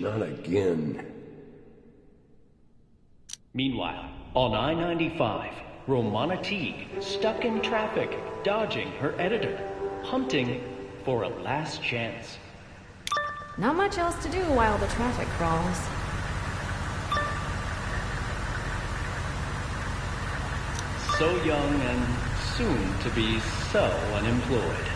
not again. Meanwhile, on I-95, Romana Teague, stuck in traffic, dodging her editor, hunting for a last chance. Not much else to do while the traffic crawls. So young and soon to be so unemployed.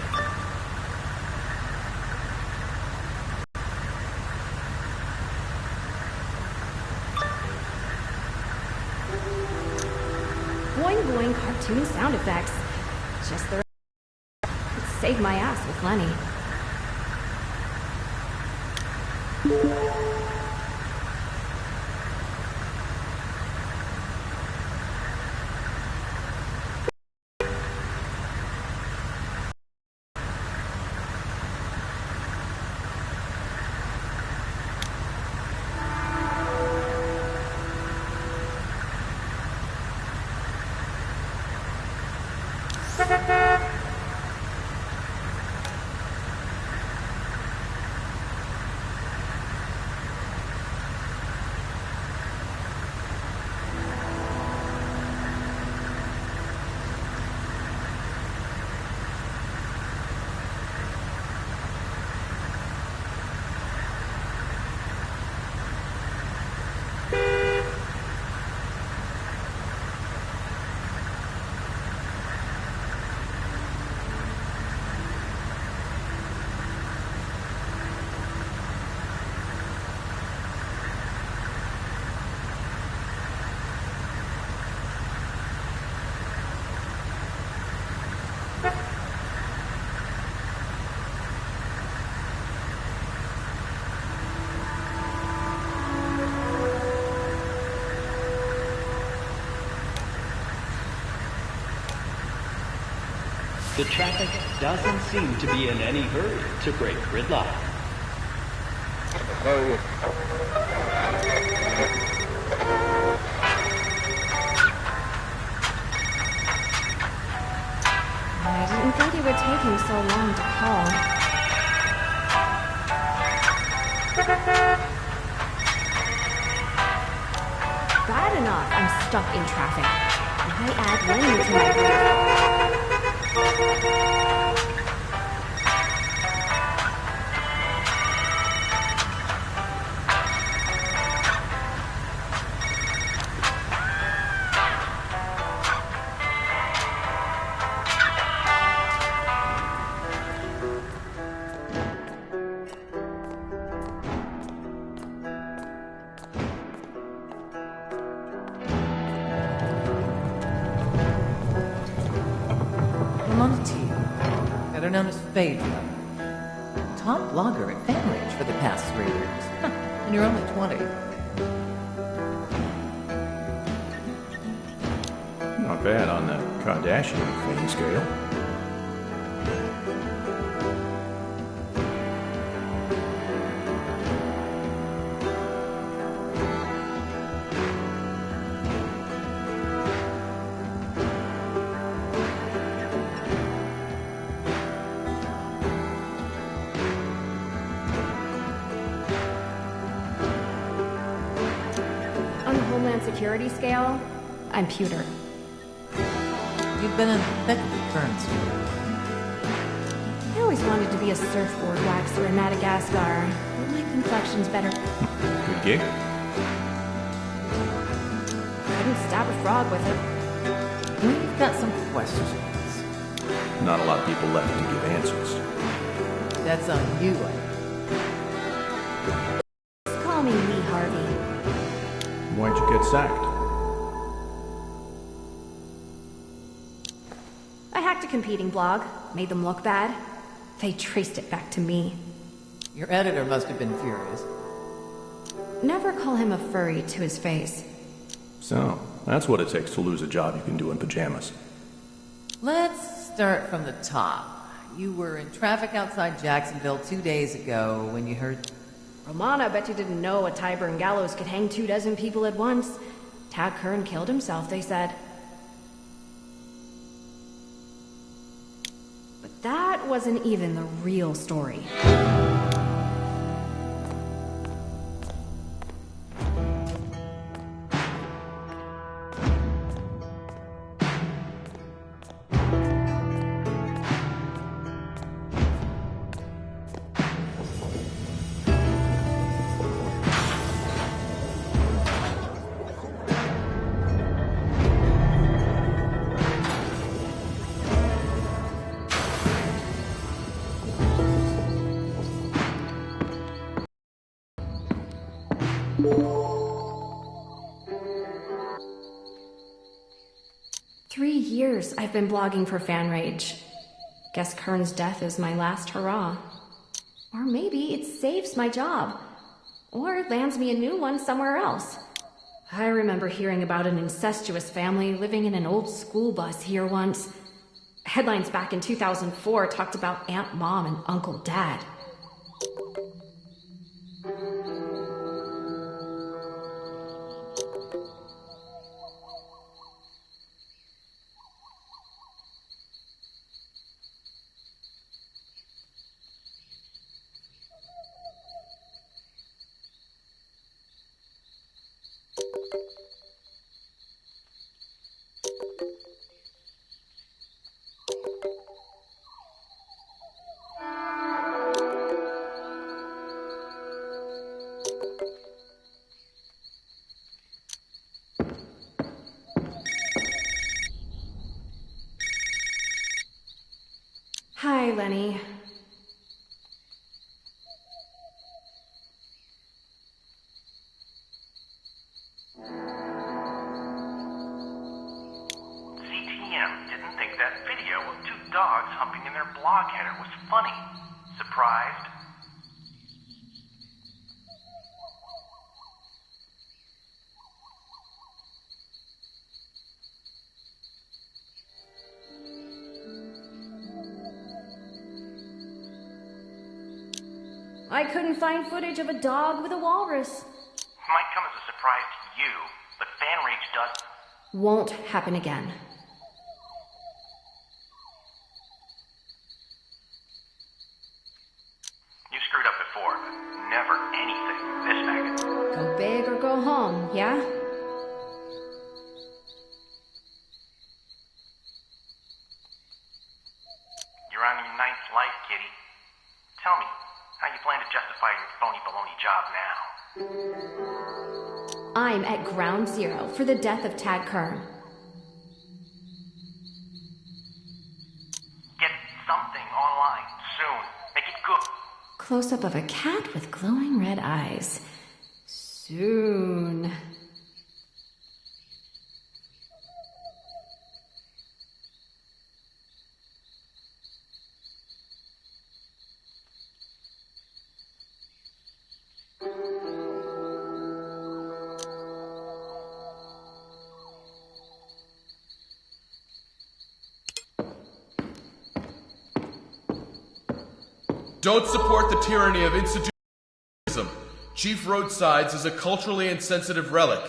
Boing boing cartoon sound effects. Just the could save my ass with Lenny. The traffic doesn't seem to be in any hurry to break gridlock. I didn't think it would take him so long to call. Bad enough I'm stuck in traffic. Why add Lenny to my grief? Better known as Phaedra. Top blogger at FanRage for the past 3 years. Huh, and you're only 20. Not bad on the Kardashian fame scale. Security scale, I'm pewter. You've been in thick of the currency. I always wanted to be a surfboard waxer in Madagascar, but my complexion's better. Good gig? Couldn't stab a frog with it. We've got some questions. Not a lot of people left to give answers. That's on you, Just call me Lee Harvey. Why'd you get sacked? I hacked a competing blog, made them look bad. They traced it back to me. Your editor must have been furious. Never call him a furry to his face. So, that's what it takes to lose a job you can do in pajamas. Let's start from the top. You were in traffic outside Jacksonville 2 days ago when you heard... Romana, bet you didn't know a Tyburn gallows could hang 24 people at once. Tag Kern killed himself, they said. But that wasn't even the real story. 3 years I've been blogging for FanRage. Guess Kern's death is my last hurrah. Or maybe it saves my job. Or lands me a new one somewhere else. I remember hearing about an incestuous family living in an old school bus here once. Headlines back in 2004 talked about Aunt Mom and Uncle Dad. Hi, Lenny. CTM didn't think that video of two dogs humping in their blog header was funny. Surprised? I couldn't find footage of a dog with a walrus. Might come as a surprise to you, but FanRage does. Won't happen again. You screwed up before, but never anything this bad. Go big or go home, yeah? You're on your ninth life, kitty. Tell me, how you plan to justify your phony baloney job now? I'm at ground zero for the death of Tad Kern. Get something online soon. Make it good. Close-up of a cat with glowing red eyes. Soon. Don't support the tyranny of institutionalism. Chief Roadsides is a culturally insensitive relic.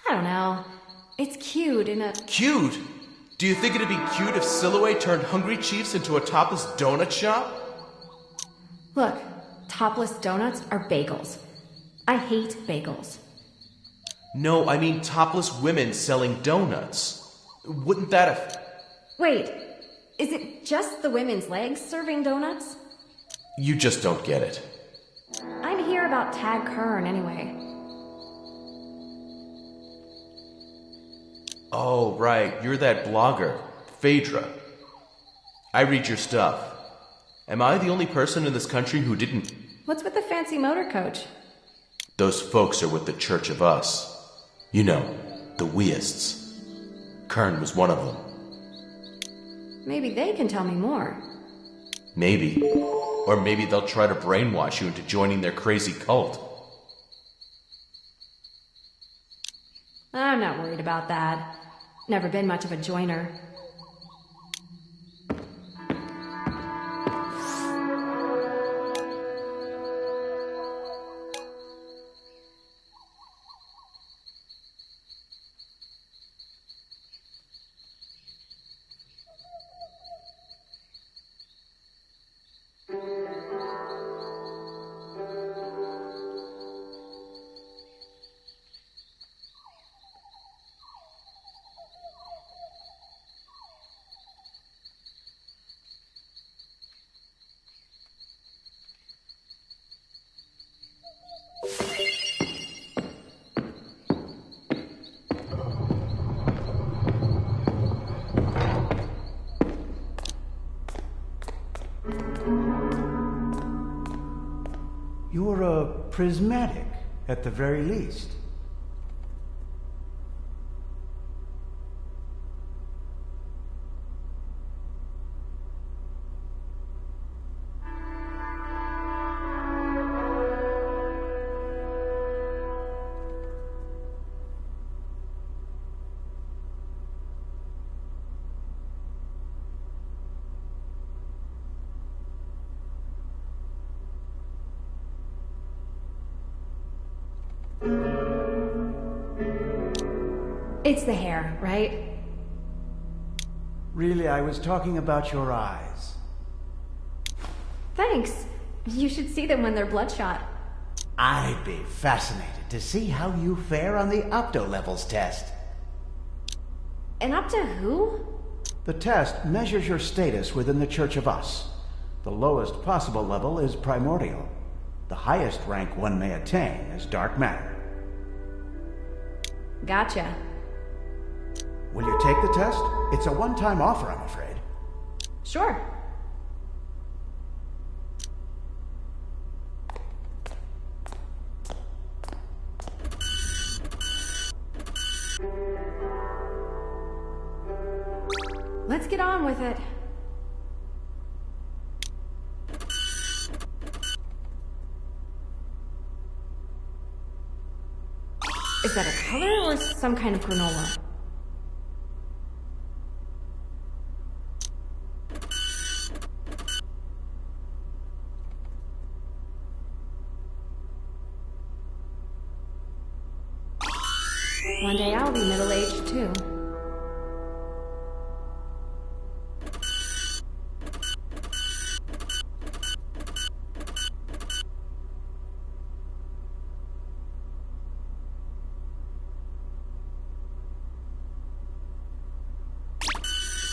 I don't know. It's cute in a... Cute? Do you think it'd be cute if Silhouette turned Hungry Chiefs into a topless donut shop? Look, topless donuts are bagels. I hate bagels. No, I mean topless women selling donuts. Wouldn't that have... Wait, is it just the women's legs serving donuts? You just don't get it. I'm here about Tad Kern anyway. Oh, right. You're that blogger, Phaedra. I read your stuff. Am I the only person in this country who didn't... What's with the fancy motor coach? Those folks are with the Church of Us. You know, the weists. Kern was one of them. Maybe they can tell me more. Maybe. Or maybe they'll try to brainwash you into joining their crazy cult. I'm not worried about that. Never been much of a joiner. You're a prismatic, at the very least. It's the hair, right? Really, I was talking about your eyes. Thanks. You should see them when they're bloodshot. I'd be fascinated to see how you fare on the opto levels test. And up to who? The test measures your status within the Church of Us. The lowest possible level is primordial. The highest rank one may attain is dark matter. Gotcha. Will you take the test? It's a one-time offer, I'm afraid. Sure. Let's get on with it. Is that a color or some kind of granola? One day I'll be middle-aged too.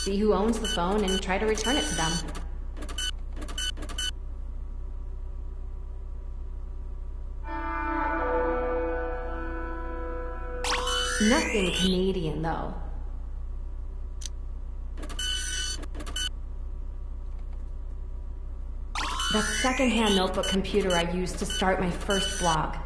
See who owns the phone and try to return it to them. Nothing Canadian, though. That secondhand notebook computer I used to start my first blog.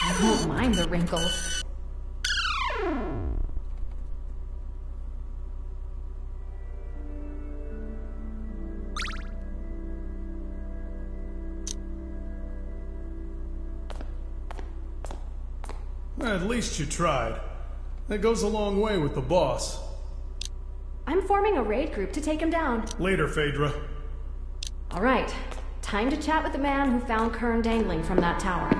I don't mind the wrinkles. At least you tried. That goes a long way with the boss. I'm forming a raid group to take him down. Later, Phaedra. All right, time to chat with the man who found Kern dangling from that tower.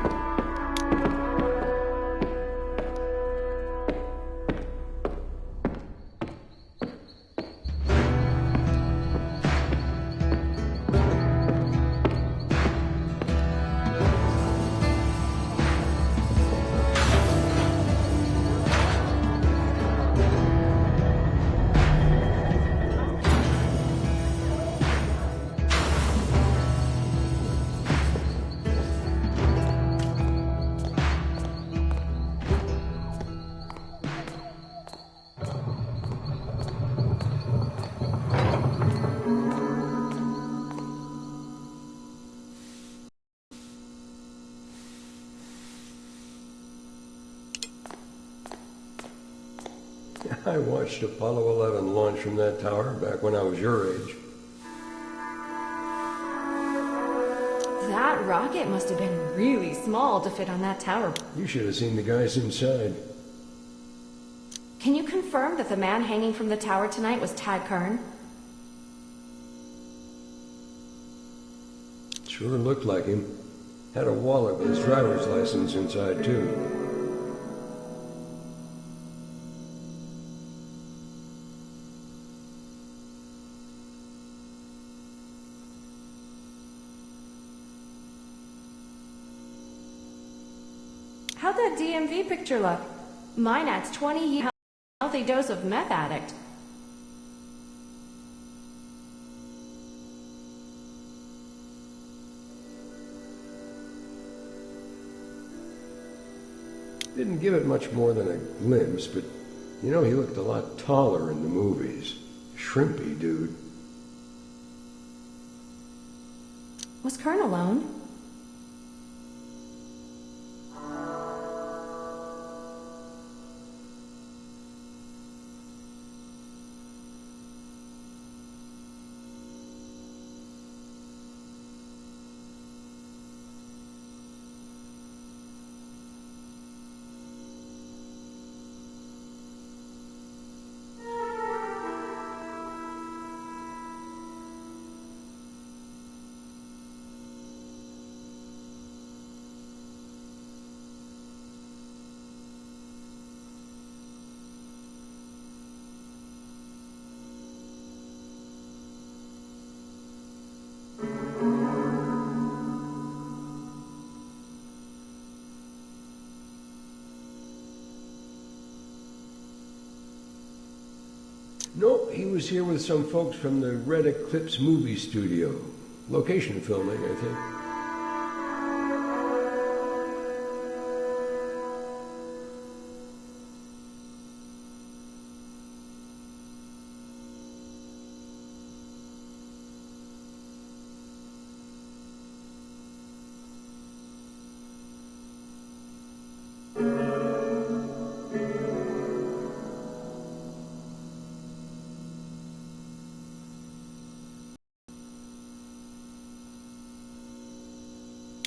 I watched Apollo 11 launch from that tower back when I was your age. That rocket must have been really small to fit on that tower. You should have seen the guys inside. Can you confirm that the man hanging from the tower tonight was Tad Kern? Sure looked like him. Had a wallet with his driver's license inside, too. How'd that DMV picture look? Mine adds 20 years healthy dose of meth addict. didn't give it much more than a glimpse, but you know, he looked a lot taller in the movies. Shrimpy dude. Was Kern alone? No, he was here with some folks from the Red Eclipse movie studio. Location filming, I think.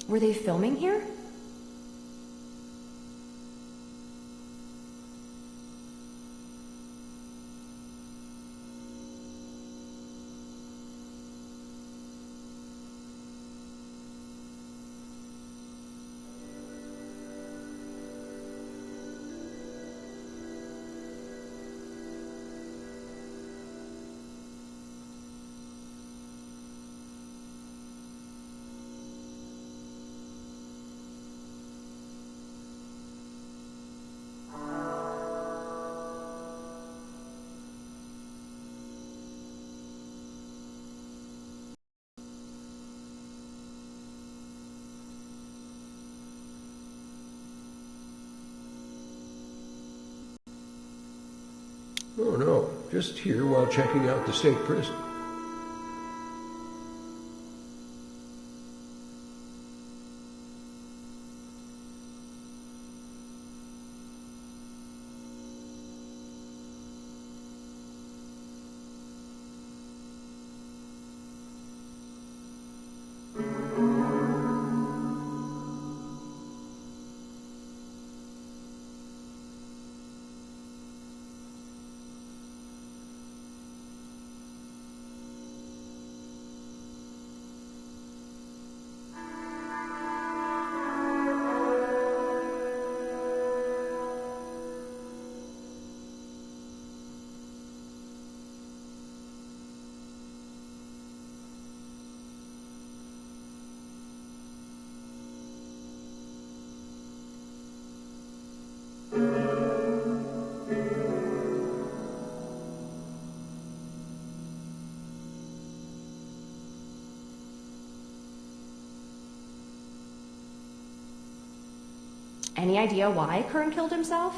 Were they filming here? Oh no, just here while checking out the state prison. Any idea why Kern killed himself?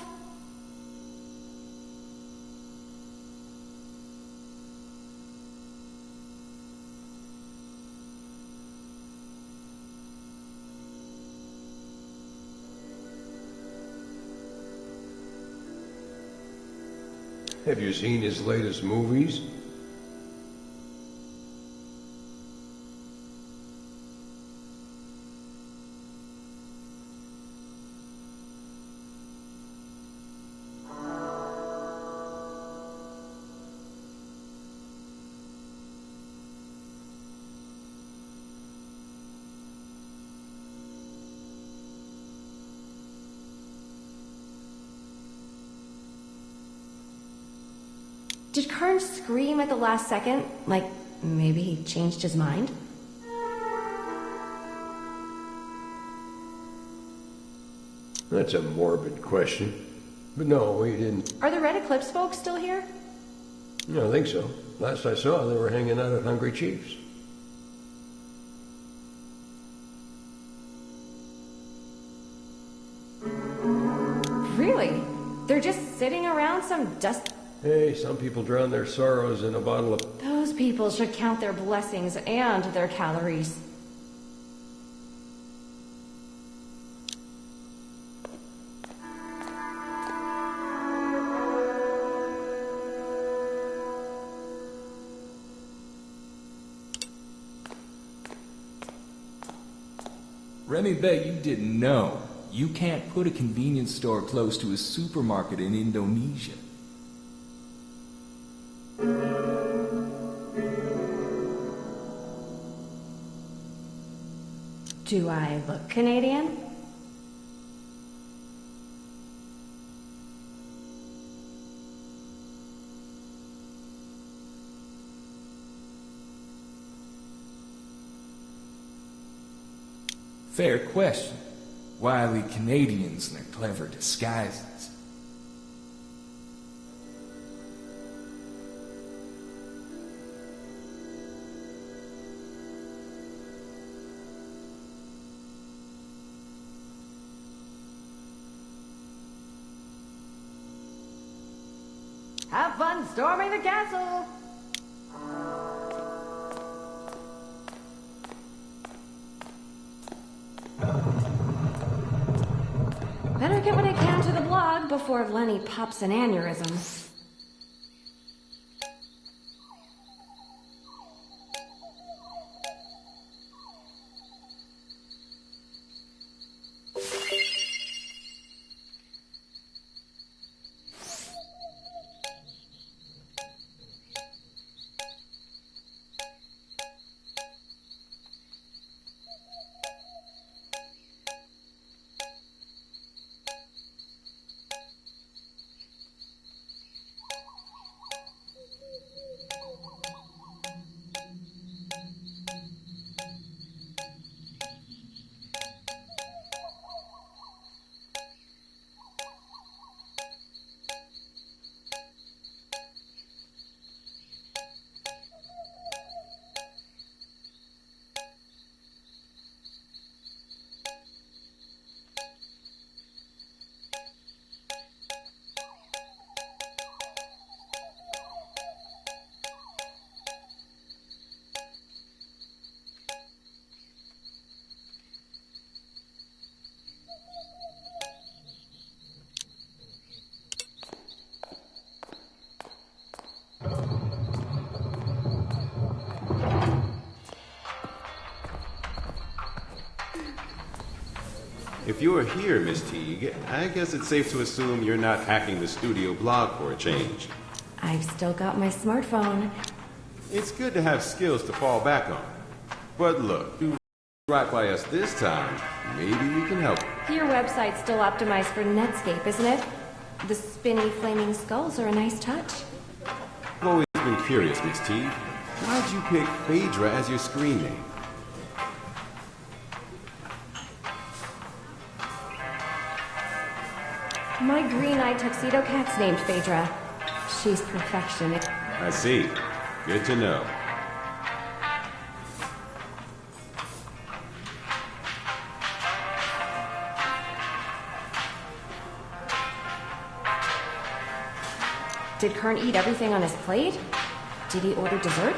Have you seen his latest movies? Did Kern scream at the last second? Like, maybe he changed his mind? That's a morbid question. But no, he didn't. Are the Red Eclipse folks still here? I don't think so. Last I saw, they were hanging out at Hungry Chief's. some dust... Hey, some people drown their sorrows in a bottle of... Those people should count their blessings and their calories. Remy bet you didn't know. You can't put a convenience store close to a supermarket in Indonesia. Do I look Canadian? Fair question. Wily Canadians and their clever disguises. Have fun storming the castle! Better get what I can to the blog before Lenny pops an aneurysm. If you're here, Miss Teague, I guess it's safe to assume you're not hacking the studio blog for a change. I've still got my smartphone. It's good to have skills to fall back on. But look, do right by us this time, maybe we can help. Your website's still optimized for Netscape, isn't it? The spinny flaming skulls are a nice touch. I've always been curious, Miss Teague. Why'd you pick Phaedra as your screen name? My green-eyed tuxedo cat's named Phaedra. She's perfection. I see. Good to know. Did Kern eat everything on his plate? Did he order dessert?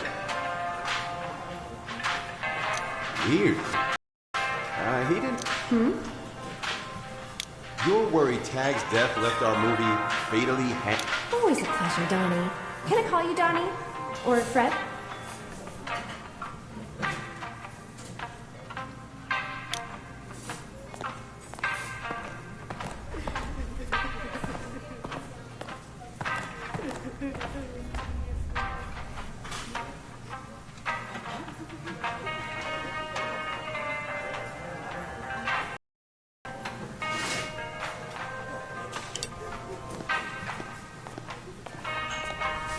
Weird. He didn't... You're worried Tag's death left our movie fatally Always a pleasure, Donnie. Can I call you Donnie? Or Fred?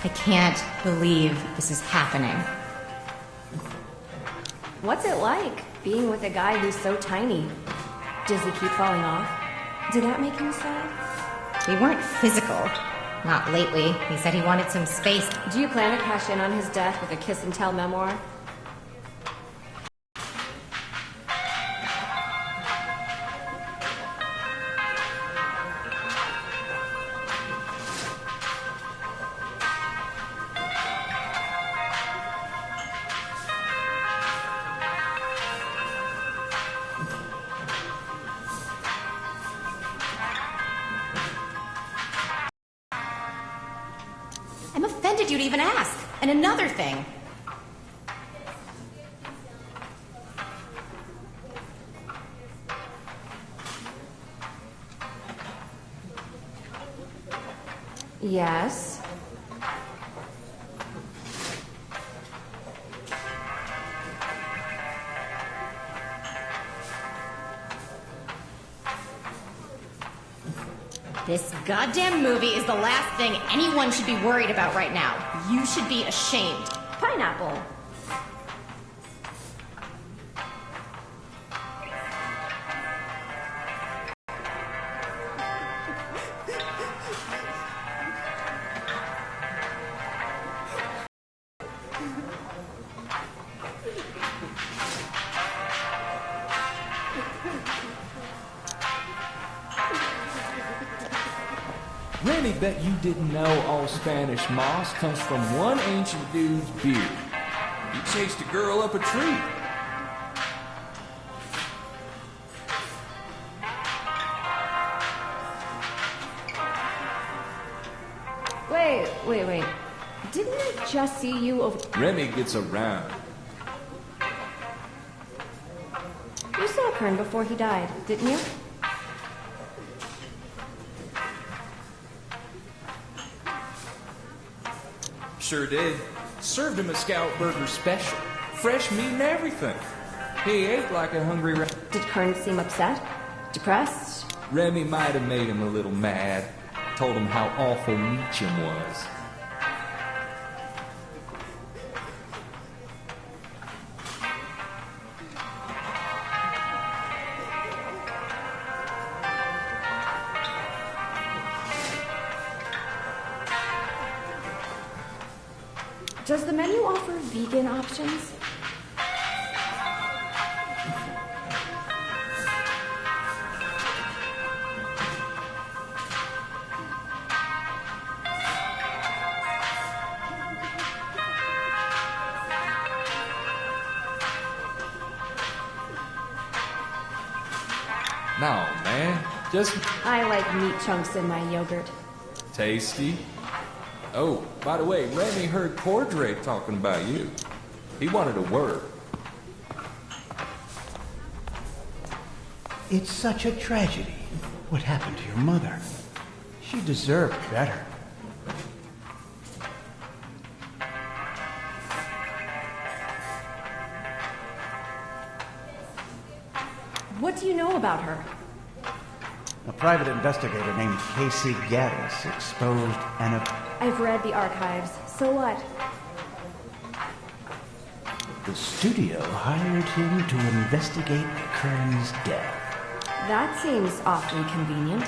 I can't believe this is happening. What's it like, being with a guy who's so tiny? Does he keep falling off? Did that make him sad? We weren't physical. Not lately. He said he wanted some space. Do you plan to cash in on his death with a kiss and tell memoir? you to even ask. And another thing. Yes? This goddamn movie is the last thing anyone should be worried about right now. You should be ashamed. Pineapple. Remy bet you didn't know all Spanish moss comes from one ancient dude's beard. He chased a girl up a tree. Wait. Didn't I just see you over... Remy gets around. You saw Kern before he died, didn't you? Sure did. Served him a Scout Burger special. Fresh meat and everything. He ate like a hungry rat. Did Kern seem upset? Depressed? Remy might have made him a little mad. Told him how awful Meacham was. Does the menu offer vegan options? No, man. Just I like meat chunks in my yogurt. tasty. Oh, by the way, Remy heard Cordray talking about you. He wanted a word. It's such a tragedy. What happened to your mother? She deserved better. What do you know about her? A private investigator named Casey Gaddis exposed an... I've read the archives. So what? The studio hired him to investigate Kern's death. That seems awfully convenient.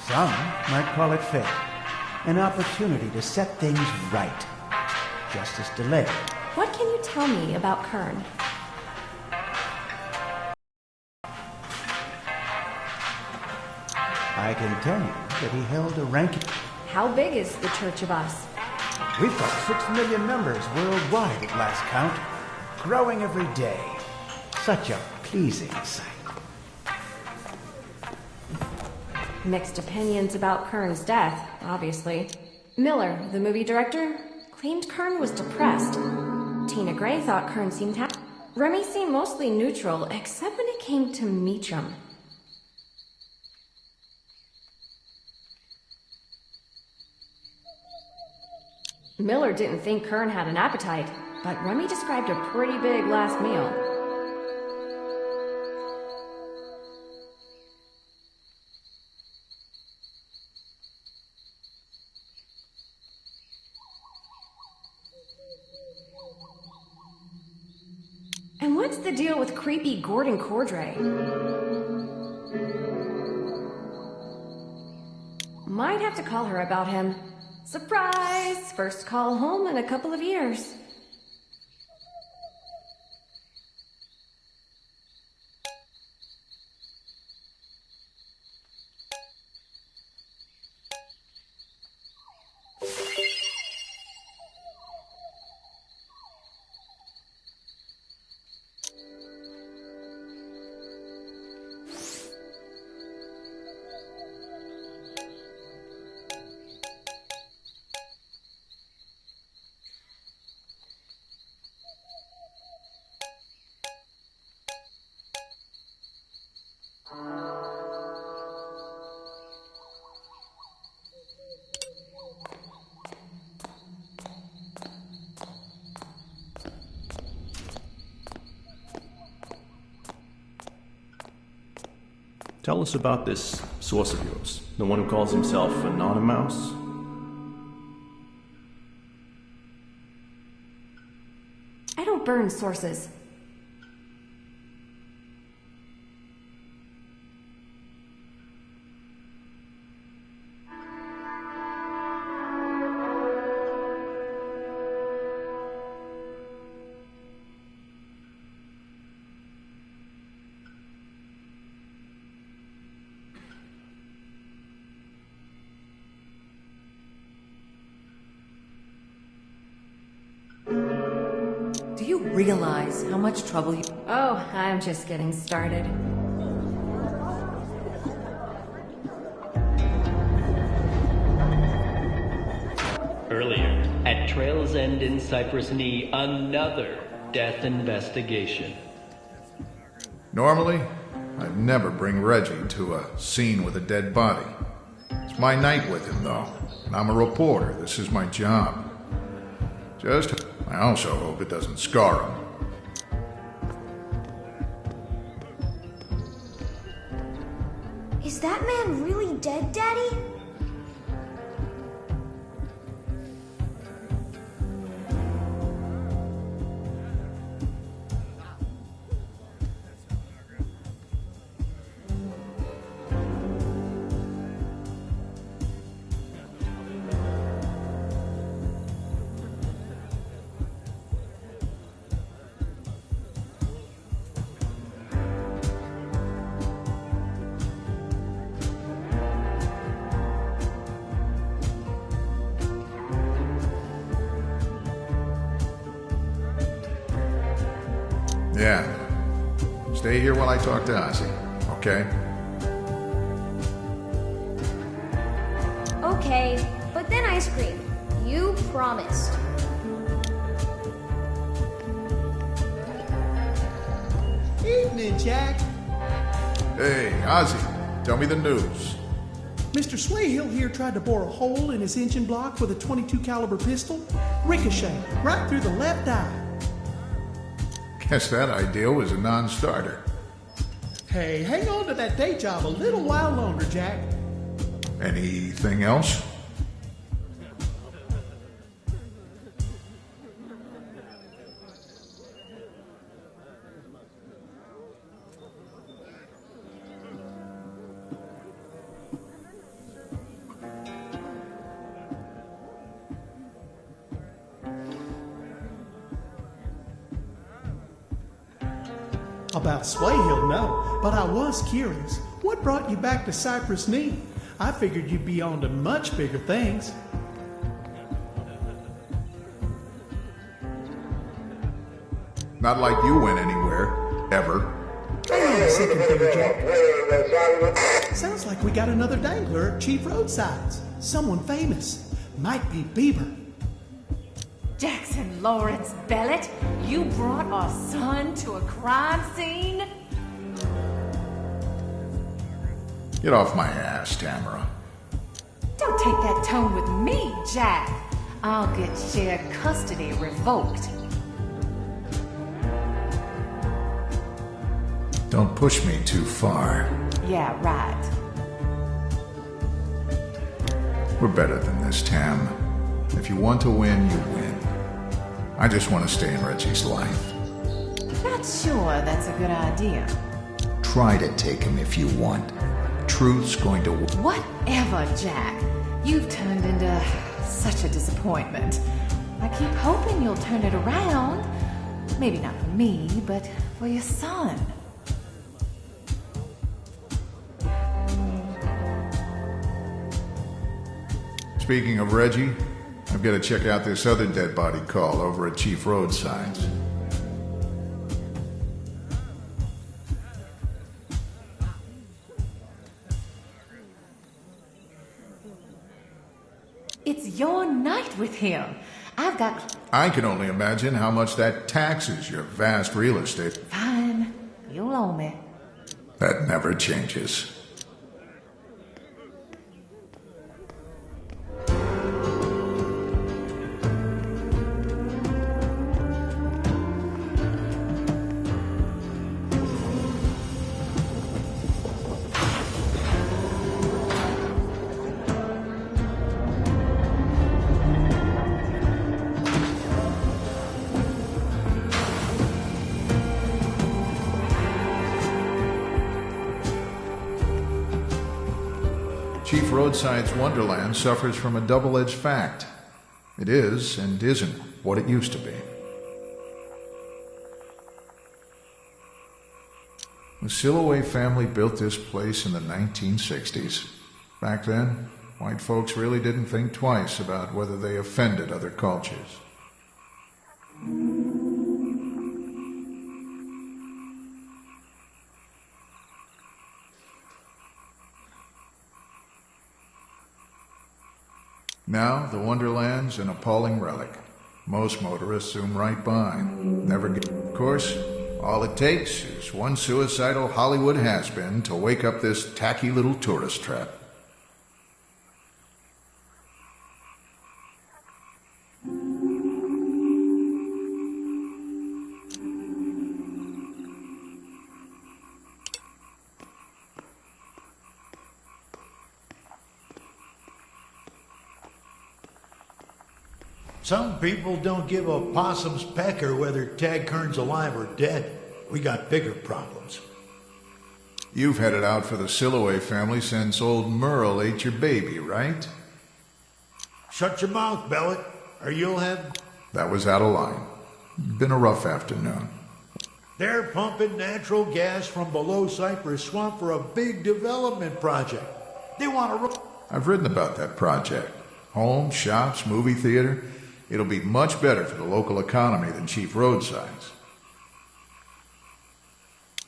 Some might call it fate. An opportunity to set things right. Justice delayed. What can you tell me about Kern? I can tell you that he held a rank... How big is the Church of Us? We've got 6 million members worldwide at last count. Growing every day. Such a pleasing sight. Mixed opinions about Kern's death, obviously. Miller, the movie director, claimed Kern was depressed. Tina Gray thought Kern seemed happy. Remy seemed mostly neutral, except when it came to Meacham. Miller didn't think Kern had an appetite, but Remy described a pretty big last meal. And what's the deal with creepy Gordon Cordray? Might have to call her about him. Surprise! First call home in a couple of years. Tell us about this source of yours, the one who calls himself Anonymous. I don't burn sources. Do you realize how much trouble you... Oh, I'm just getting started. Earlier, at Trail's End in Cypress Knee, another death investigation. Normally, I'd never bring Reggie to a scene with a dead body. It's my night with him, though. And I'm a reporter. This is my job. I also hope it doesn't scar him. Is that man really dead, Daddy? Yeah. Stay here while I talk to Ozzy, okay? Okay, but then ice cream. You promised. Evening, Jack. Hey, Ozzy, tell me the news. Mr. Swayhill here tried to bore a hole in his engine block with a .22 caliber pistol. Ricochet, right through the left eye. Guess that idea was a non-starter. Hey, hang on to that day job a little while longer, Jack. Anything else? About Swayhill, no, but I was curious. What brought you back to Cypress Knee? I figured you'd be on to much bigger things. Not like you went anywhere, ever. Hang on a second there, Jack. Sounds like we got another dangler at Chief Roadsides. Someone famous. Might be Bieber. Jackson Lawrence Bellet, you brought our son to a crime scene? Get off my ass, Tamara. Don't take that tone with me, Jack. I'll get shared custody revoked. Don't push me too far. Yeah, right. We're better than this, Tam. If you want to win, you win. I just want to stay in Reggie's life. Not sure that's a good idea. Try to take him if you want. Truth's going to win. Whatever, Jack. You've turned into such a disappointment. I keep hoping you'll turn it around. Maybe not for me, but for your son. Speaking of Reggie, I've got to check out this other dead body call over at Chief Roadsides. It's your night with him. I can only imagine how much that taxes your vast real estate. Fine. You'll owe me. That never changes. Chief Roadside's Wonderland suffers from a double-edged fact. It is and isn't what it used to be. The Silloway family built this place in the 1960s. Back then, white folks really didn't think twice about whether they offended other cultures. Now, the Wonderland's an appalling relic. Most motorists zoom right by. Never get... Of course, all it takes is one suicidal Hollywood has-been to wake up this tacky little tourist trap. Some people don't give a possum's pecker whether Tad Kern's alive or dead. We got bigger problems. You've had it out for the Silloway family since old Merle ate your baby, right? Shut your mouth, Bellet, or you'll have... That was out of line. Been a rough afternoon. They're pumping natural gas from below Cypress Swamp for a big development project. They want to... I've written about that project. Homes, shops, movie theater. It'll be much better for the local economy than Chief Roadside's.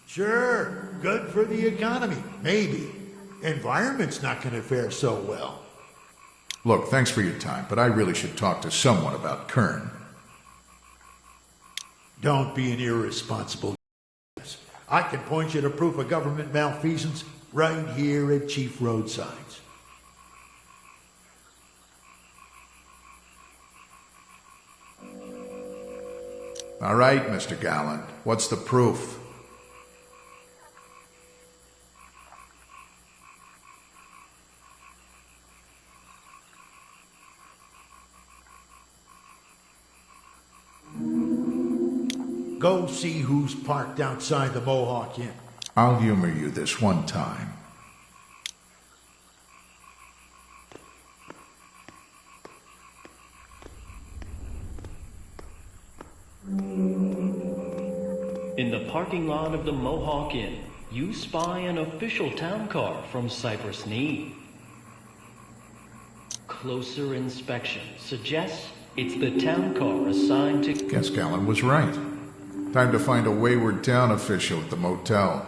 Sure, good for the economy, maybe. Environment's not going to fare so well. Look, thanks for your time, but I really should talk to someone about Kern. Don't be an irresponsible. I can point you to proof of government malfeasance right here at Chief Roadside's. All right, Mr. Gallant, what's the proof? Go see who's parked outside the Mohawk Inn. I'll humor you this one time. In the parking lot of the Mohawk Inn, you spy an official town car from Cypress Knee. Closer inspection suggests it's the town car assigned to... Guess Gallen was right. Time to find a wayward town official at the motel.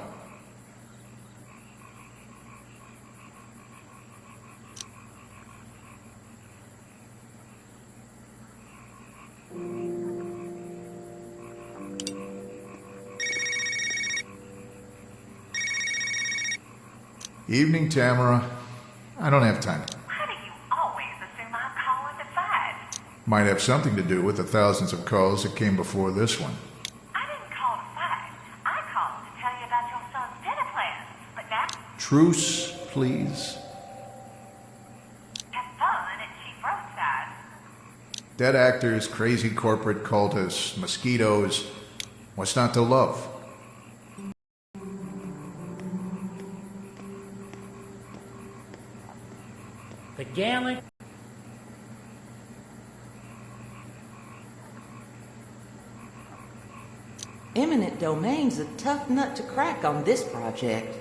Evening, Tamara. I don't have time. How do you always assume I'm calling to fight? Might have something to do with the thousands of calls that came before this one. I didn't call to fight. I called to tell you about your son's dinner plans. But now... Truce, please. Have fun at Chief Roadside. Dead actors, crazy corporate cultists, mosquitoes. What's not to love? The gallant... Eminent domain's a tough nut to crack on this project.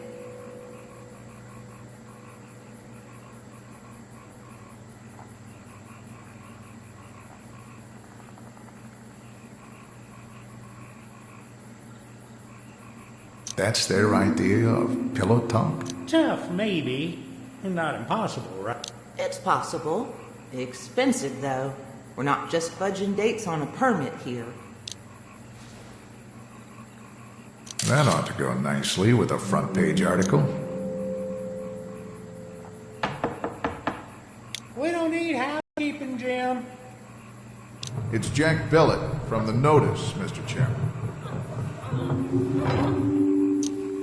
That's their idea of pillow talk? Tough, maybe. Not impossible, right? It's possible. Expensive, though. We're not just fudging dates on a permit here. That ought to go nicely with a front page article. We don't need housekeeping, Jim. It's Jack Bellet from the Notice, Mr. Chairman.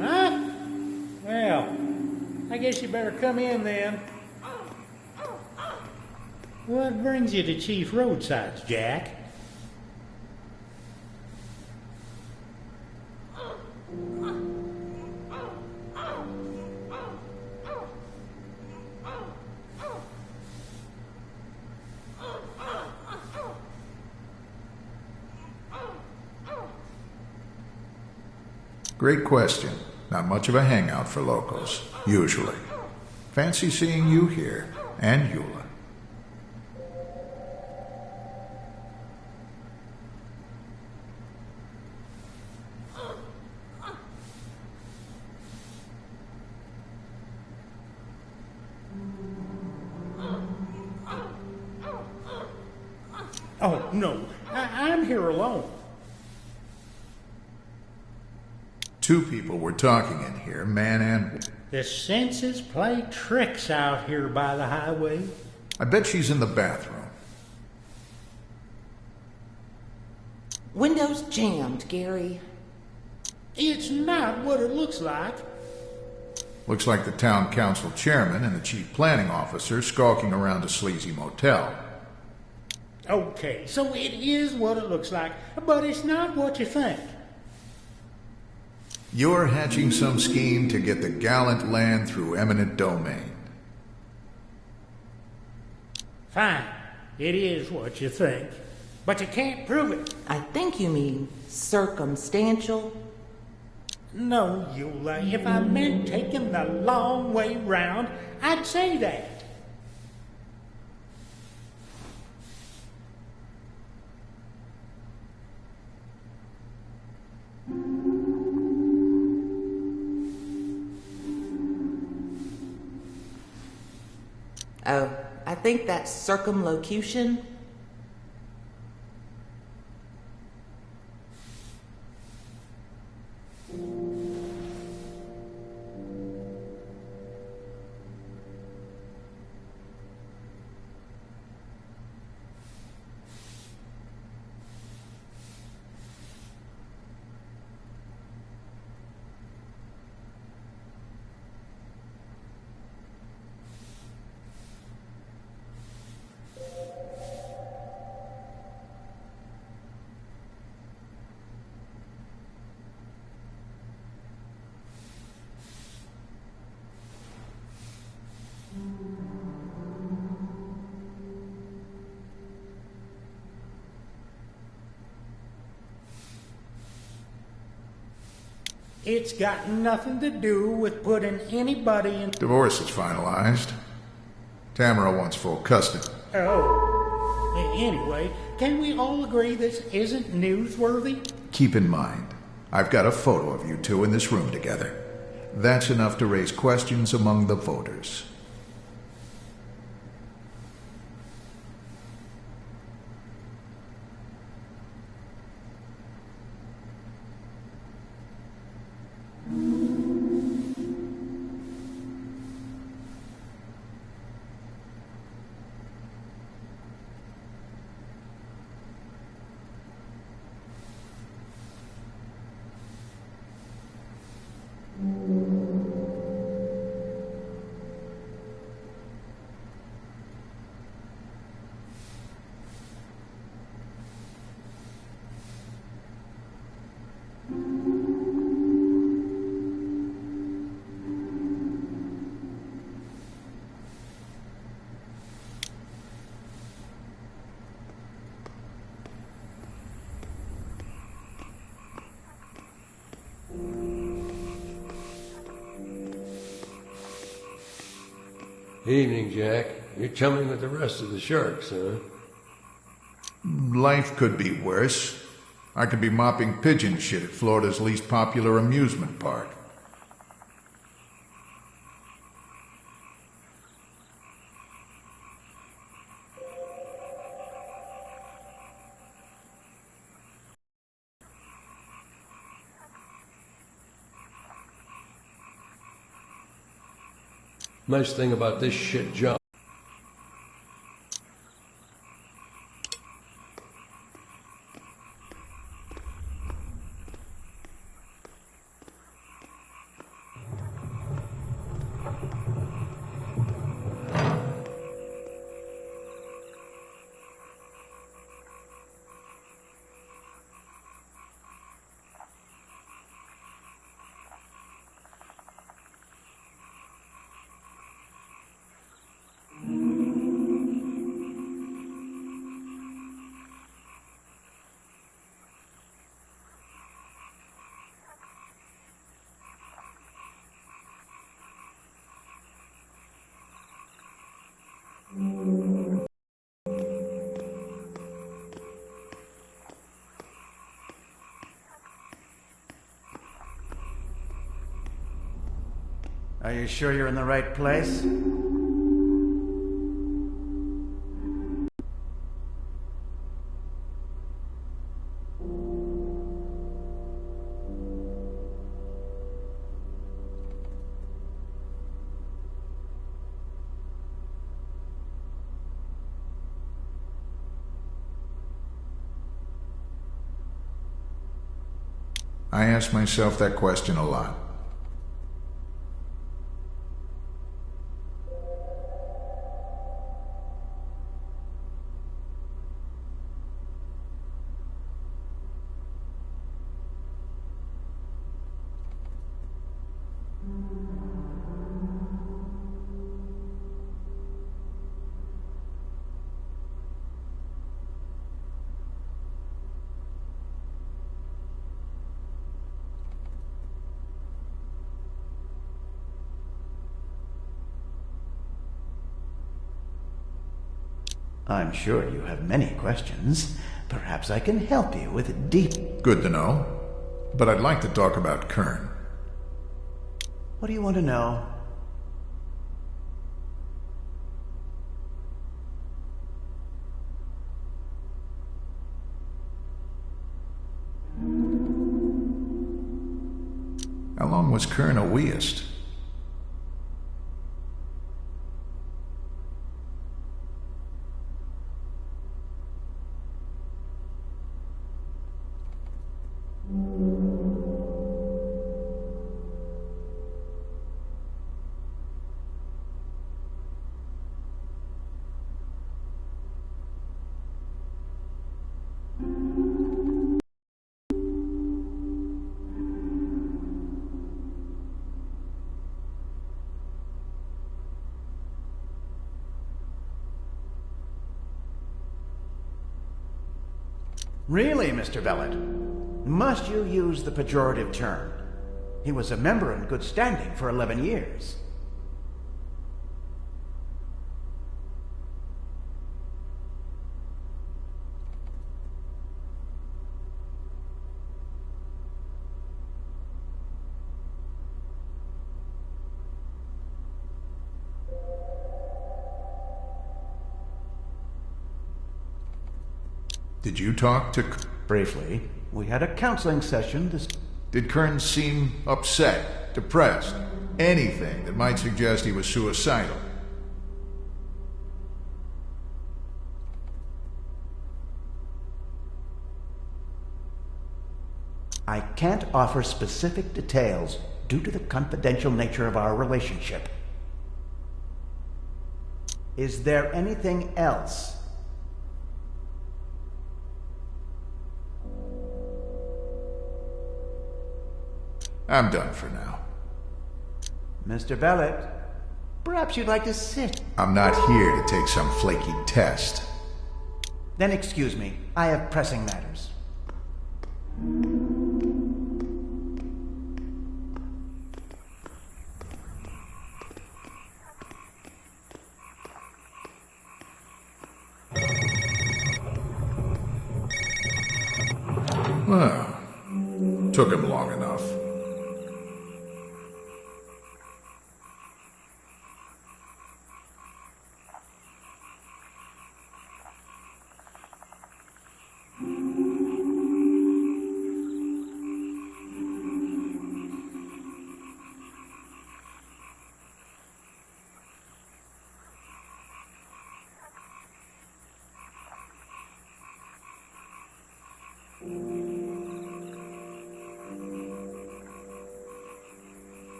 Huh? Well, I guess you better come in then. What brings you to Chief Roadside's, Jack? Great question. Not much of a hangout for locals, usually. Fancy seeing you here, and Eula. Oh, no. I'm here alone. Two people were talking in here, man and... The senses play tricks out here by the highway. I bet she's in the bathroom. Windows jammed, Gary. It's not what it looks like. Looks like the town council chairman and the chief planning officer skulking around a sleazy motel. Okay, so it is what it looks like, but it's not what you think. You're hatching some scheme to get the gallant land through eminent domain. Fine, it is what you think, but you can't prove it. I think you mean circumstantial. No, Eula, if I meant taking the long way round, I'd say that. Oh, I think that's circumlocution. It's got nothing to do with putting anybody in... Divorce is finalized. Tamara wants full custody. Oh. Anyway, can we all agree this isn't newsworthy? Keep in mind, I've got a photo of you two in this room together. That's enough to raise questions among the voters. Evening, Jack. You're chumming with the rest of the sharks, huh? Life could be worse. I could be mopping pigeon shit at Florida's least popular amusement park. Nice thing about this shit job. Are you sure you're in the right place? I ask myself that question a lot. I'm sure you have many questions. Perhaps I can help you with deep... Good to know. But I'd like to talk about Kern. What do you want to know? How long was Kern a weist? Really, Mr. Bellet? Must you use the pejorative term? He was a member in good standing for 11 years. Did you talk to... Briefly. We had a counseling session this... Did Kern seem upset, depressed, anything that might suggest he was suicidal? I can't offer specific details due to the confidential nature of our relationship. Is there anything else? I'm done for now. Mr. Bellet, perhaps you'd like to sit. I'm not here to take some flaky test. Then excuse me. I have pressing matters. Well, took him long enough.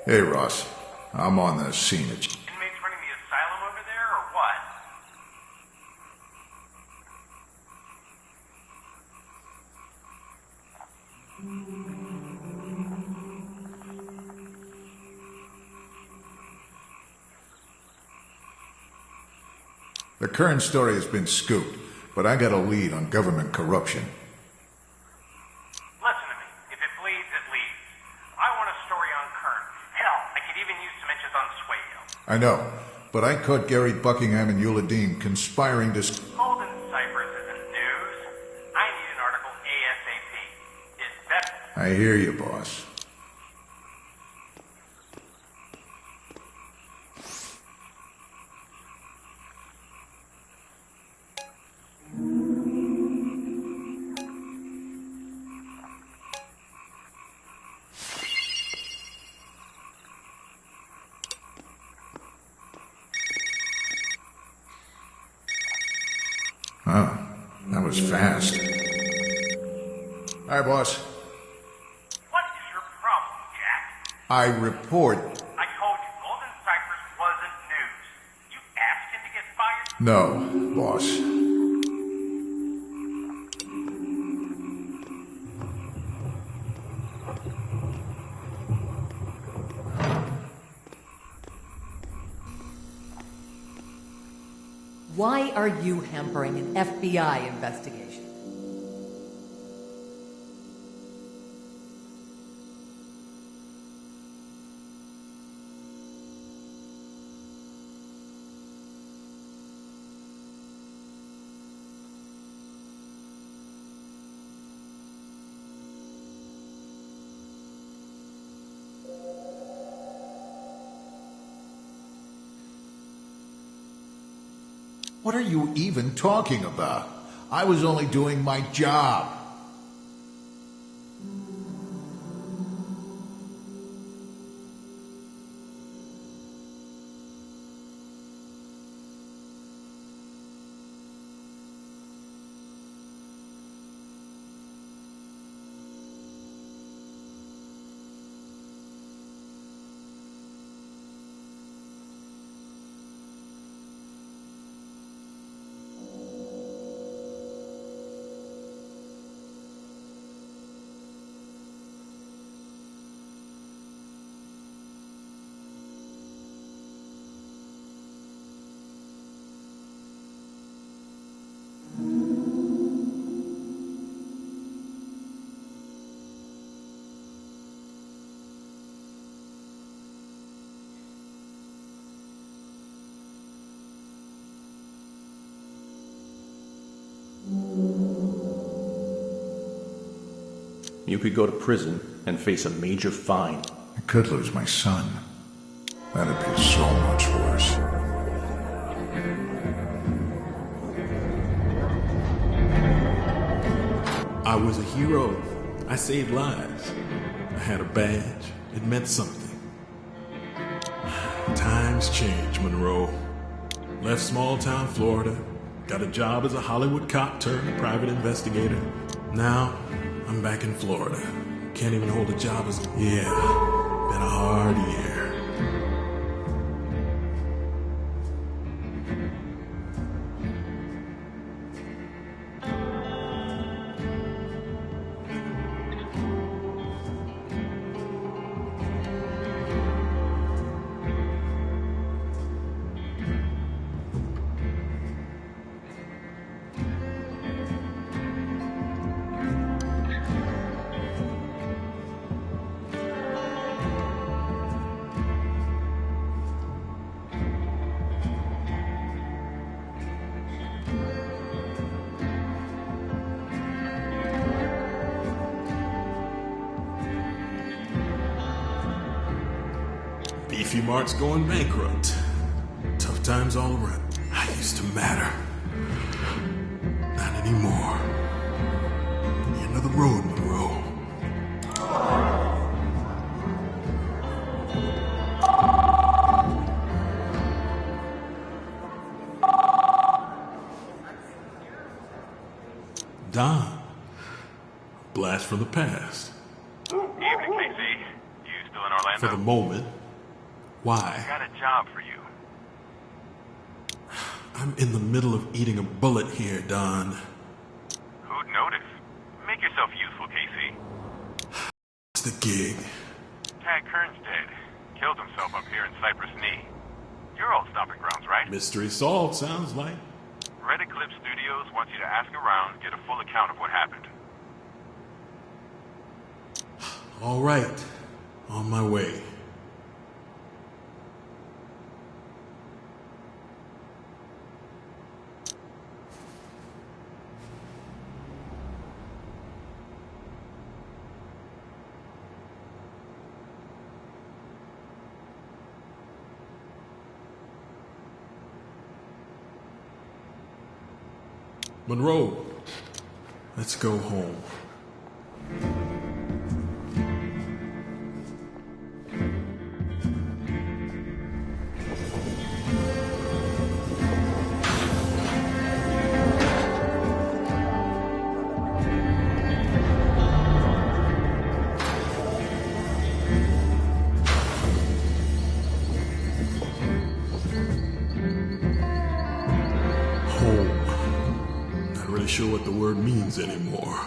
Hey, Ross. I'm on the scene at... Inmates running the asylum over there, or what? The Kern story has been scooped, but I got a lead on government corruption. Listen to me. If it bleeds, it leads. I know, but I caught Gary Buckingham and Eula Dean conspiring to... Golden Cypress isn't news. I need an article ASAP. Is that... I hear you, boss. Oh, that was fast. Hi, boss. What is your problem, Jack? I report. I told you Golden Cypress wasn't news. You asked him to get fired? No, boss. Why are you hampering an FBI investigation? What are you even talking about? I was only doing my job. You could go to prison and face a major fine. I could lose my son. That'd be so much worse. I was a hero. I saved lives. I had a badge. It meant something. Times change, Monroe. Left small town Florida. Got a job as a Hollywood cop turned private investigator. Now, I'm back in Florida. Can't even hold a job as... Yeah, been a hard year. Beefy Mart's going bankrupt. Tough times all around. I used to matter. Not anymore. The end of the road, Monroe. Don. Blast from the past. Evening, KC. You still in Orlando? For the moment. Why? I got a job for you. I'm in the middle of eating a bullet here, Don. Who'd notice? Make yourself useful, KC. What's the gig? Tad Kern's dead. Killed himself up here in Cypress Knee. Your old stomping grounds, right? Mystery solved, sounds like. Red Eclipse Studios wants you to ask around, get a full account of what happened. All right. On my way. Monroe, let's go home. Sure what the word means anymore.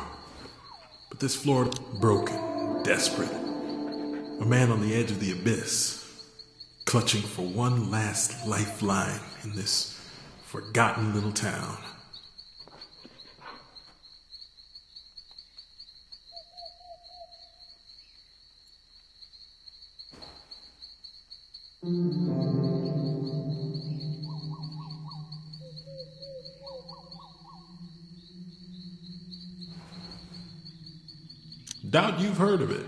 But this Florida, broken, desperate, a man on the edge of the abyss, clutching for one last lifeline in this forgotten little town. Doubt you've heard of it.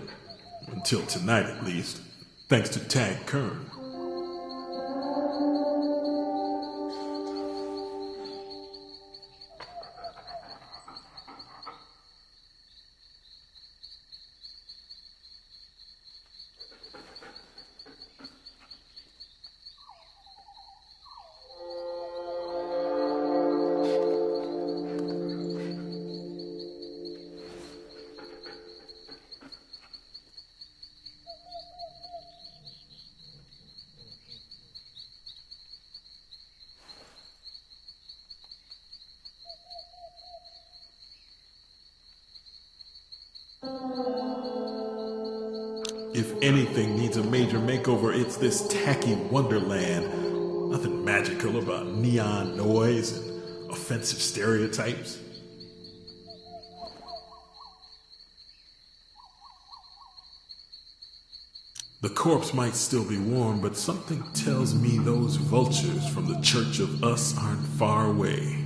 Until tonight, at least. Thanks to Tag Kern. If anything needs a major makeover, it's this tacky wonderland. Nothing magical about neon noise and offensive stereotypes. The corpse might still be warm, but something tells me those vultures from the Church of Us aren't far away.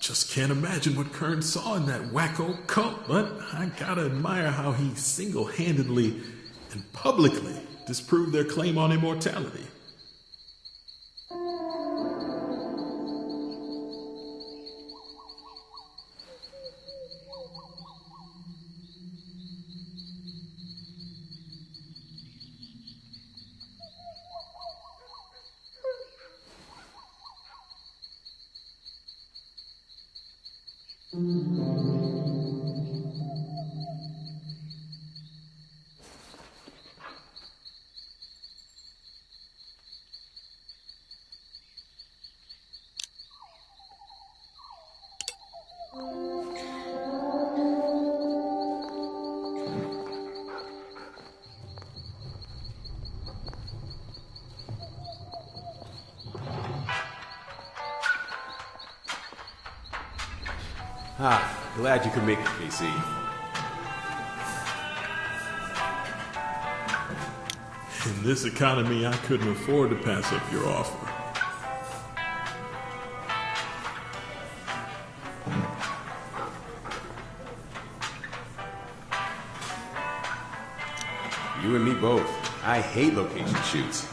Just can't imagine what Kern saw in that wacko cult, but I gotta admire how he single-handedly and publicly disproved their claim on immortality. Glad you could make it, KC. In this economy, I couldn't afford to pass up your offer. You and me both. I hate location shoots.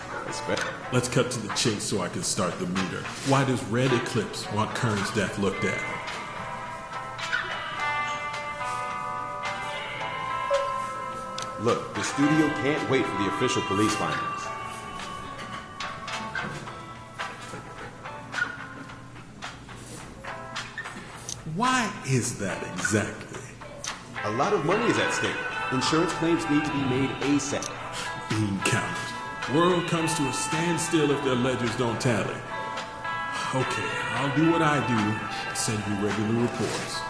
Let's cut to the chase so I can start the meter. Why does Red Eclipse want Kern's death looked at? Look, the studio can't wait for the official police findings. Why is that exactly? A lot of money is at stake. Insurance claims need to be made ASAP. Bean count. World comes to a standstill if their ledgers don't tally. Okay, I'll do what I do. Send you regular reports.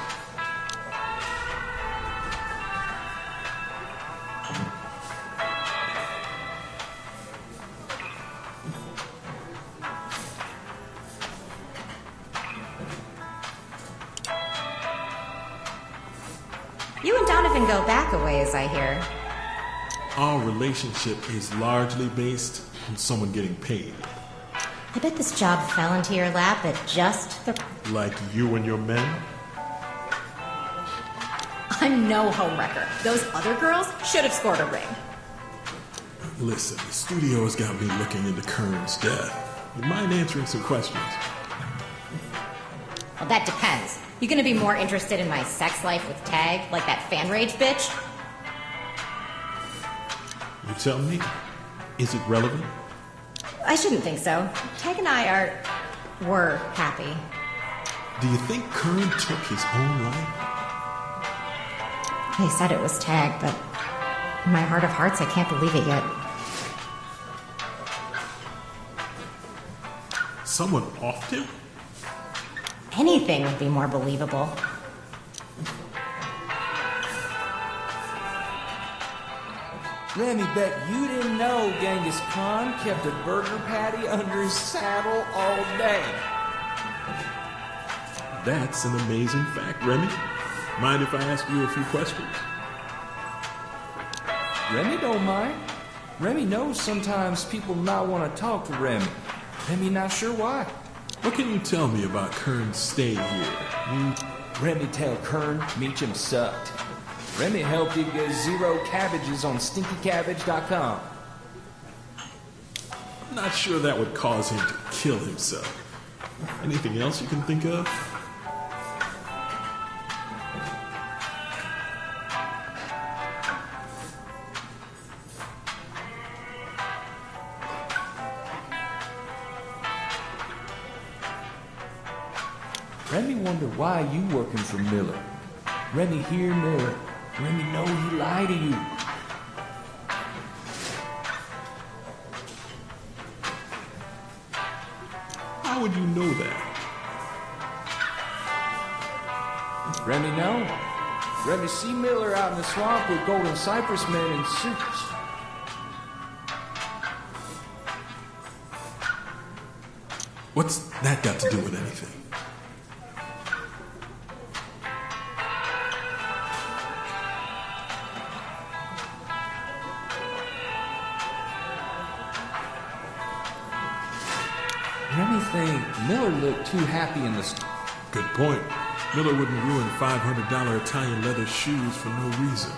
You and Donovan go back a ways, I hear. Our relationship is largely based on someone getting paid. I bet this job fell into your lap at just the... Like you and your men? I'm no homewrecker. Those other girls should have scored a ring. Listen, the studio has got me looking into Kern's death. You mind answering some questions? Well, that depends. You gonna be more interested in my sex life with Tag, like that fan rage bitch? You tell me. Is it relevant? I shouldn't think so. Tag and I were happy. Do you think Kern took his own life? They said it was Tag, but in my heart of hearts, I can't believe it yet. Someone offed him? Anything would be more believable. Remy, bet you didn't know Genghis Khan kept a burger patty under his saddle all day. That's an amazing fact, Remy. Mind if I ask you a few questions? Remy don't mind. Remy knows sometimes people not want to talk to Remy. Remy not sure why. What can you tell me about Kern's stay here? Remy tell Kern Meacham sucked. Remy helped him get 0 cabbages on stinkycabbage.com. I'm not sure that would cause him to kill himself. Anything else you can think of? Remy wonder why you working for Miller. Remy hear Miller. Remy know he lied to you. How would you know that? Remy know. Remy see Miller out in the swamp with Golden Cypress men in suits. What's that got to do with anything? Remy think Miller looked too happy in the... Good point. Miller wouldn't ruin $500 Italian leather shoes for no reason.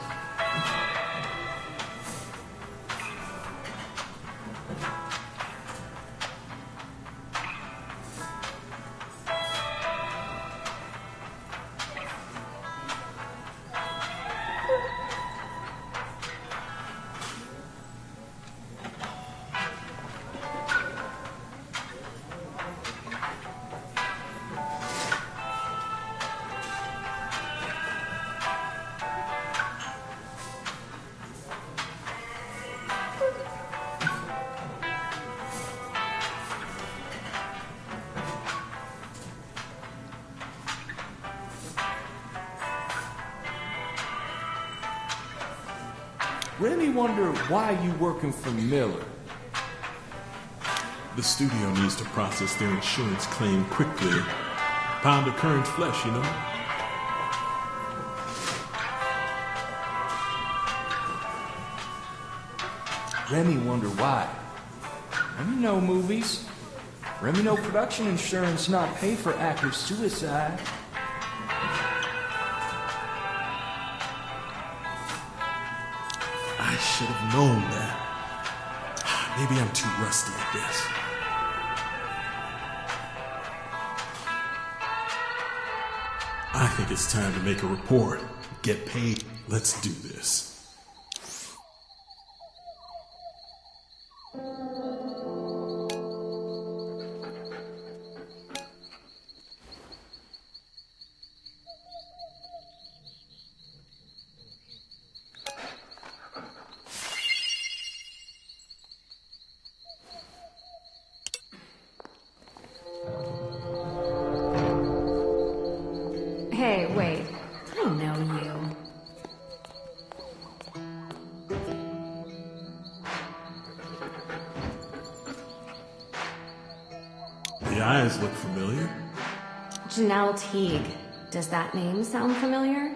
Remy wonder why you working for Miller. The studio needs to process their insurance claim quickly. Pound of current flesh, you know? Remy wonder why. Remy know movies. Remy know production insurance not pay for actor suicide. I should have known that. Maybe I'm too rusty at this. I think it's time to make a report. Get paid. Let's do this. Hey, wait. I know you. The eyes look familiar. Janelle Teague. Does that name sound familiar?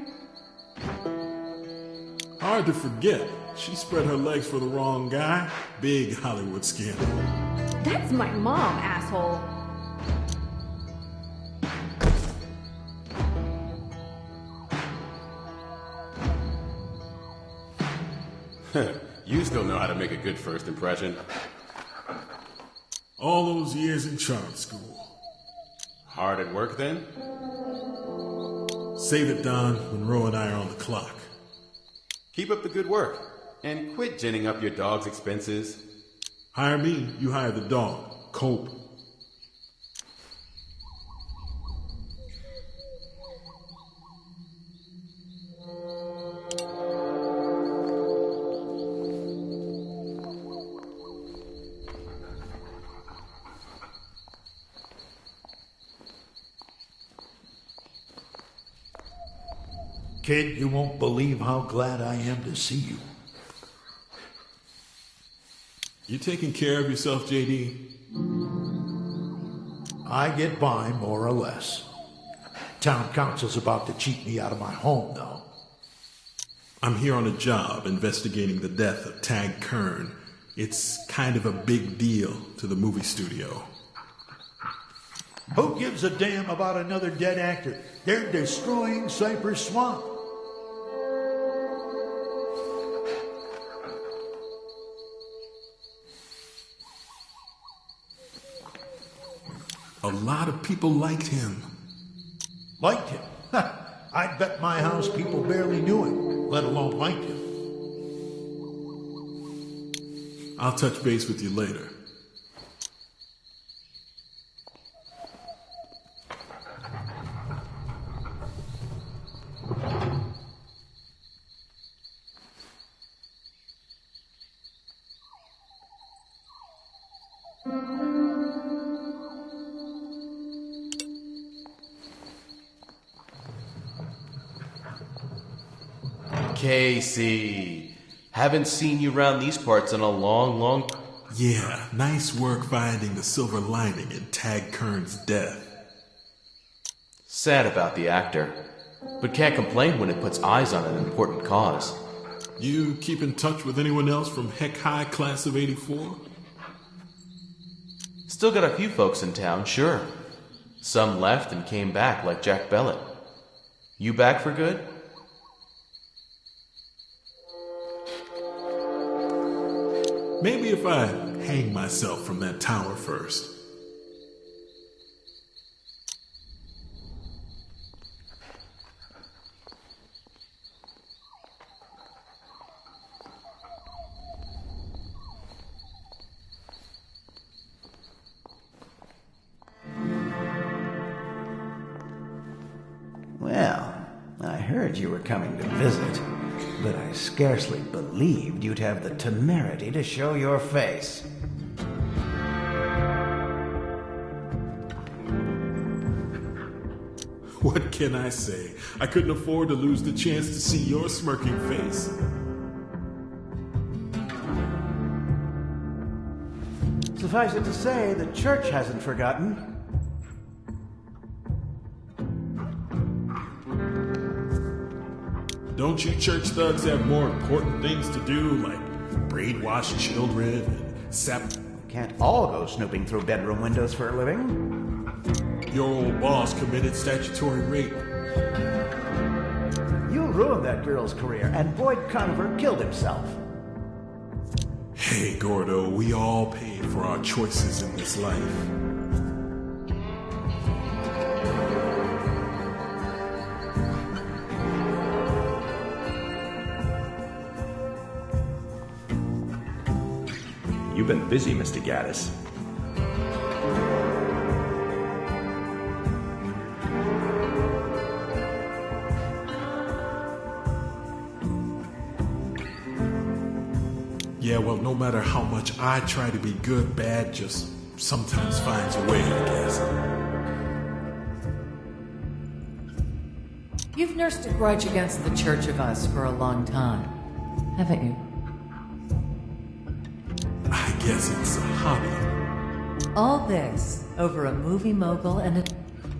Hard to forget. She spread her legs for the wrong guy. Big Hollywood scandal. That's my mom, asshole. You still know how to make a good first impression. All those years in charm school. Hard at work then? Save it, Don, when Ro and I are on the clock. Keep up the good work. And quit ginning up your dog's expenses. Hire me, you hire the dog. Cope. Kid, you won't believe how glad I am to see you. You taking care of yourself, JD? I get by, more or less. Town council's about to cheat me out of my home, though. I'm here on a job investigating the death of Tag Kern. It's kind of a big deal to the movie studio. Who gives a damn about another dead actor? They're destroying Cypress Swamp. A lot of people liked him. Liked him? I bet my house people barely knew him, let alone liked him. I'll touch base with you later. Casey, haven't seen you around these parts in a long... Yeah, nice work finding the silver lining in Tag Kern's death. Sad about the actor, but can't complain when it puts eyes on an important cause. You keep in touch with anyone else from Heck High class of 84? Still got a few folks in town, sure. Some left and came back, like Jack Bellet. You back for good? Maybe if I hang myself from that tower first. Well, I heard you were coming to visit, but I scarcely believed you'd have the temerity to show your face. What can I say? I couldn't afford to lose the chance to see your smirking face. Suffice it to say, the church hasn't forgotten. Don't you church thugs have more important things to do, like brainwash children and sap? Can't all go snooping through bedroom windows for a living. Your old boss committed statutory rape. You ruined that girl's career, and Boyd Conover killed himself. Hey, Gordo, we all paid for our choices in this life. You've been busy, Mr. Gaddis. Yeah, well, no matter how much I try to be good, bad just sometimes finds a way, I guess. You've nursed a grudge against the Church of Us for a long time, haven't you? I guess it's a hobby. All this over a movie mogul and a...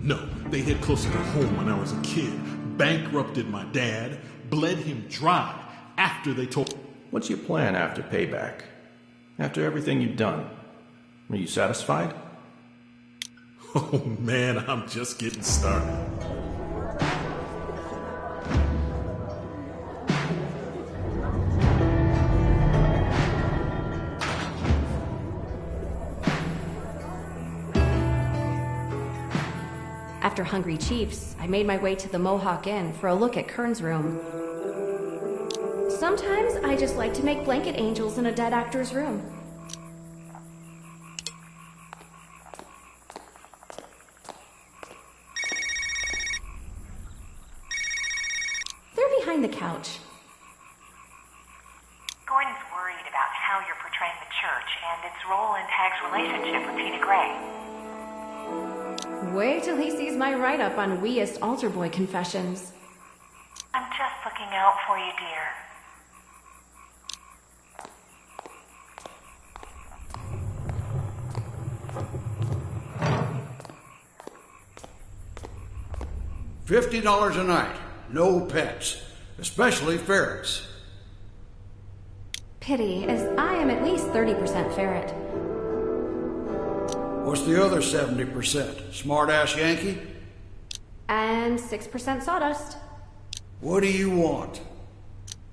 No, they hit closer to home when I was a kid. Bankrupted my dad, bled him dry after they told... What's your plan after payback? After everything you've done? Are you satisfied? Oh man, I'm just getting started. After Hungry Chiefs, I made my way to the Mohawk Inn for a look at Kern's room. Sometimes I just like to make blanket angels in a dead actor's room. They're behind the couch. Gordon's worried about how you're portraying the church and its role in Tag's relationship with Tina Gray. Wait till he sees my write-up on Weeist Altar Boy confessions. I'm just looking out for you, dear. $50 a night. No pets. Especially ferrets. Pity, as I am at least 30% ferret. What's the other 70%? Smart-ass Yankee? And 6% sawdust. What do you want?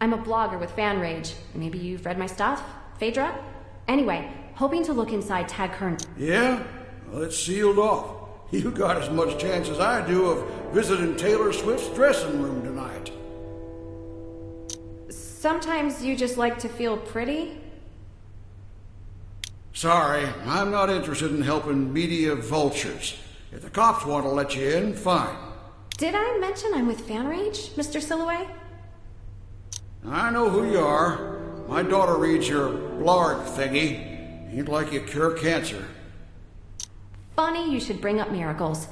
I'm a blogger with fan rage. Maybe you've read my stuff? Phaedra? Anyway, hoping to look inside Tag Kern. Yeah? Well, it's sealed off. You got as much chance as I do of visiting Taylor Swift's dressing room tonight. Sometimes you just like to feel pretty? Sorry, I'm not interested in helping media vultures. If the cops want to let you in, fine. Did I mention I'm with fan rage, Mr. Silloway? I know who you are. My daughter reads your blarg thingy. Ain't like you cure cancer. Funny you should bring up miracles.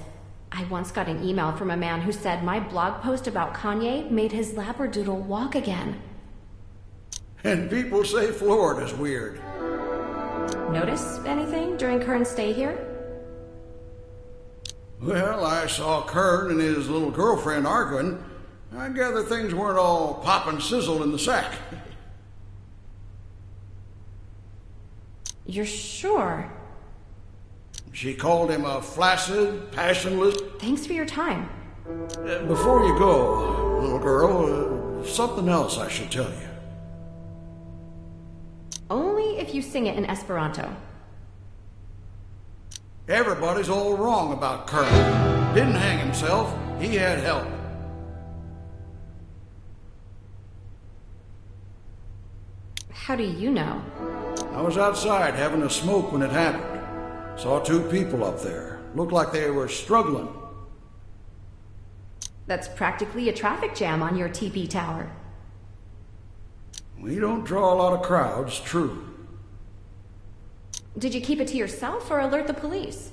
I once got an email from a man who said my blog post about Kanye made his labradoodle walk again. And people say Florida's weird. Notice anything during Kern's stay here? Well, I saw Kern and his little girlfriend arguing. I gather things weren't all pop and sizzle in the sack. You're sure? She called him a flaccid, passionless... Thanks for your time. Before you go, little girl, something else I should tell you. Only if you sing it in Esperanto. Everybody's all wrong about Kern. Didn't hang himself. He had help. How do you know? I was outside having a smoke when it happened. Saw two people up there. Looked like they were struggling. That's practically a traffic jam on your TP tower. We don't draw a lot of crowds, true. Did you keep it to yourself or alert the police?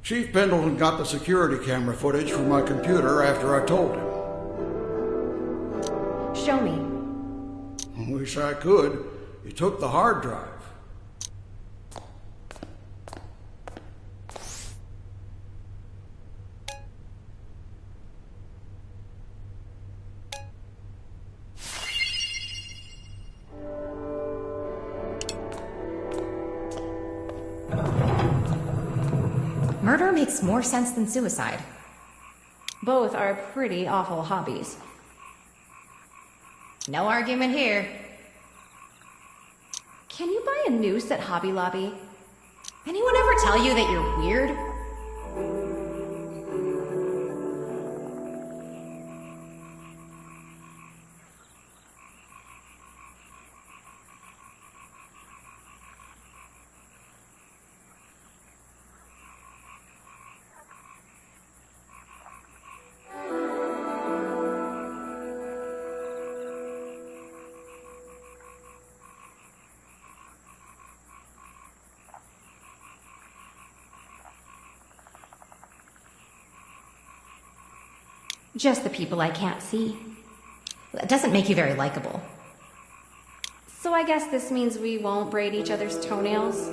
Chief Pendleton got the security camera footage from my computer after I told him. Show me. Wish I could. You took the hard drive. Murder makes more sense than suicide. Both are pretty awful hobbies. No argument here. Can you buy a noose at Hobby Lobby? Anyone ever tell you that you're weird? Just the people I can't see. That doesn't make you very likable. So I guess this means we won't braid each other's toenails?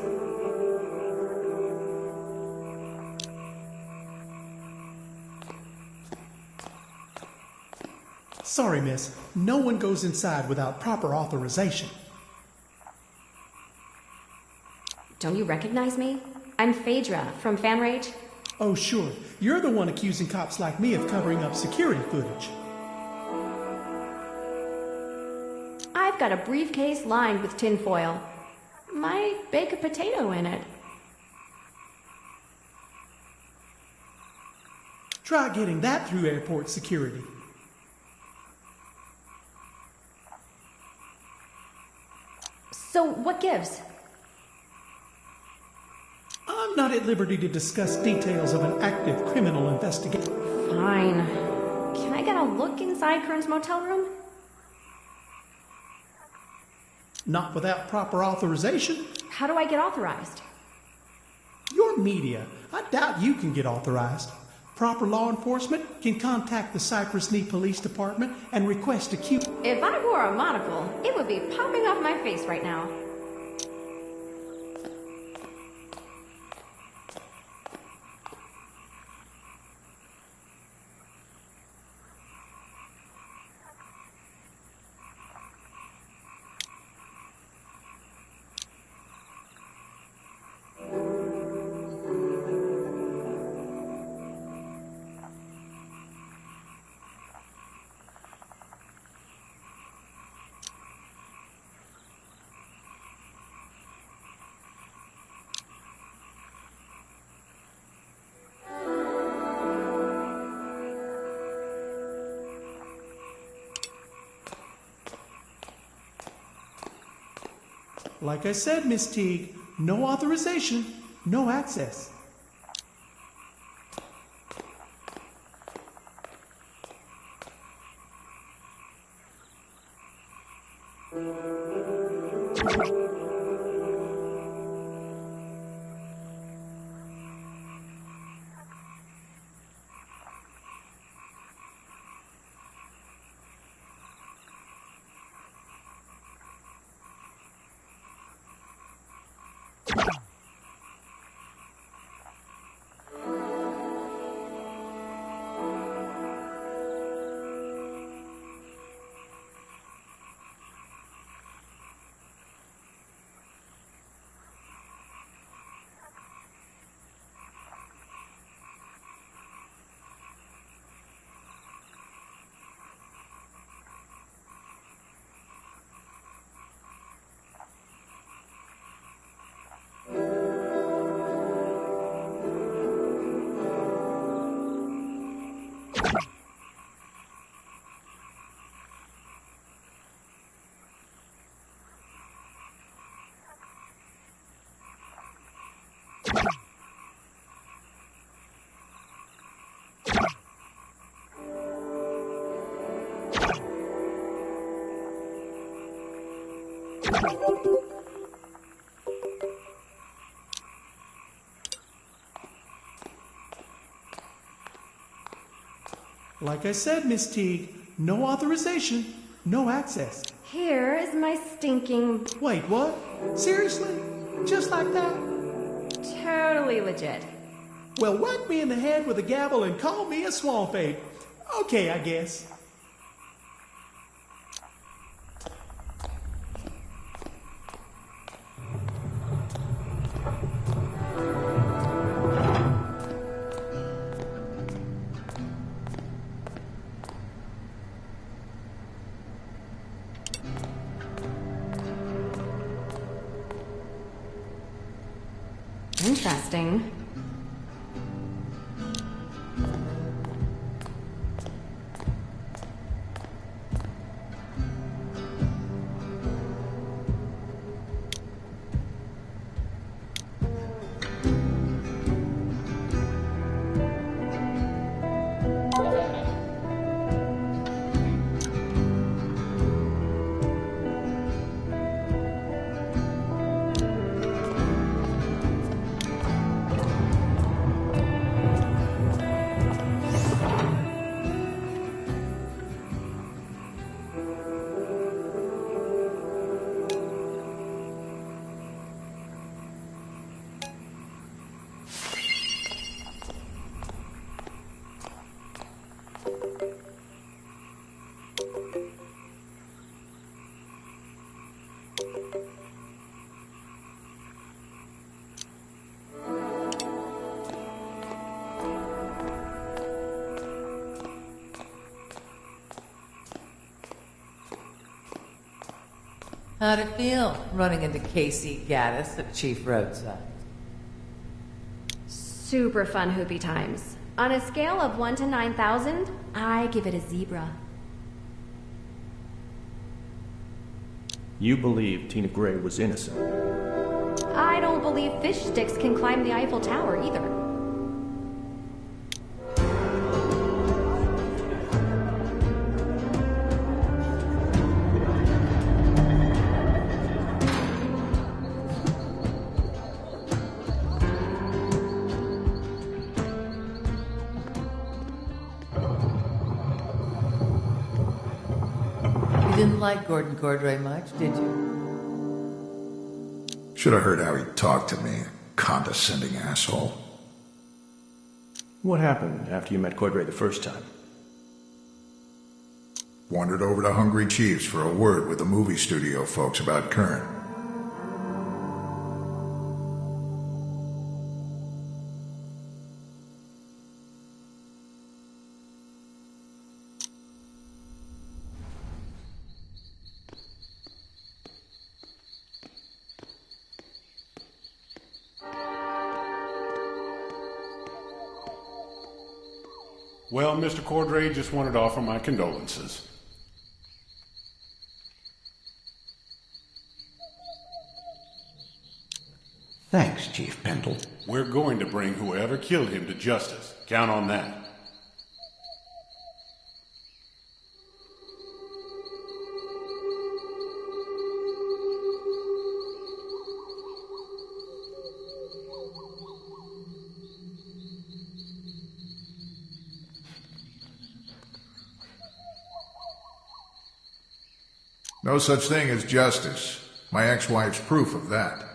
Sorry, miss. No one goes inside without proper authorization. Don't you recognize me? I'm Phaedra from FanRage. Oh, sure. You're the one accusing cops like me of covering up security footage. I've got a briefcase lined with tinfoil. Might bake a potato in it. Try getting that through airport security. So what gives? I'm not at liberty to discuss details of an active criminal investigation. Fine. Can I get a look inside Kern's motel room? Not without proper authorization. How do I get authorized? Your media. I doubt you can get authorized. Proper law enforcement can contact the Cypress Knee Police Department and request a Q. If I wore a monocle, it would be popping off my face right now. Like I said, Miss Teague, no authorization, no access. Like I said, Miss Teague, no authorization, No access. Here is my stinking... Wait, what? Seriously? Just like that? Totally legit. Well, whack me in the head with a gavel and call me a swamp ape. Okay, I guess. Interesting. How'd it feel, running into Casey Gaddis at Chief Roadside? Super fun hoopy times. On a scale of 1 to 9,000, I give it a zebra. You believe Tina Gray was innocent? I don't believe fish sticks can climb the Eiffel Tower either. You didn't like Gordon Cordray much, did you? Should have heard how he talked to me, condescending asshole. What happened after you met Cordray the first time? Wandered over to Hungry Chief's for a word with the movie studio folks about Kern. Well, Mr. Cordray, just wanted to offer my condolences. Thanks, Chief Pendle. We're going to bring whoever killed him to justice. Count on that. No such thing as justice. My ex-wife's proof of that.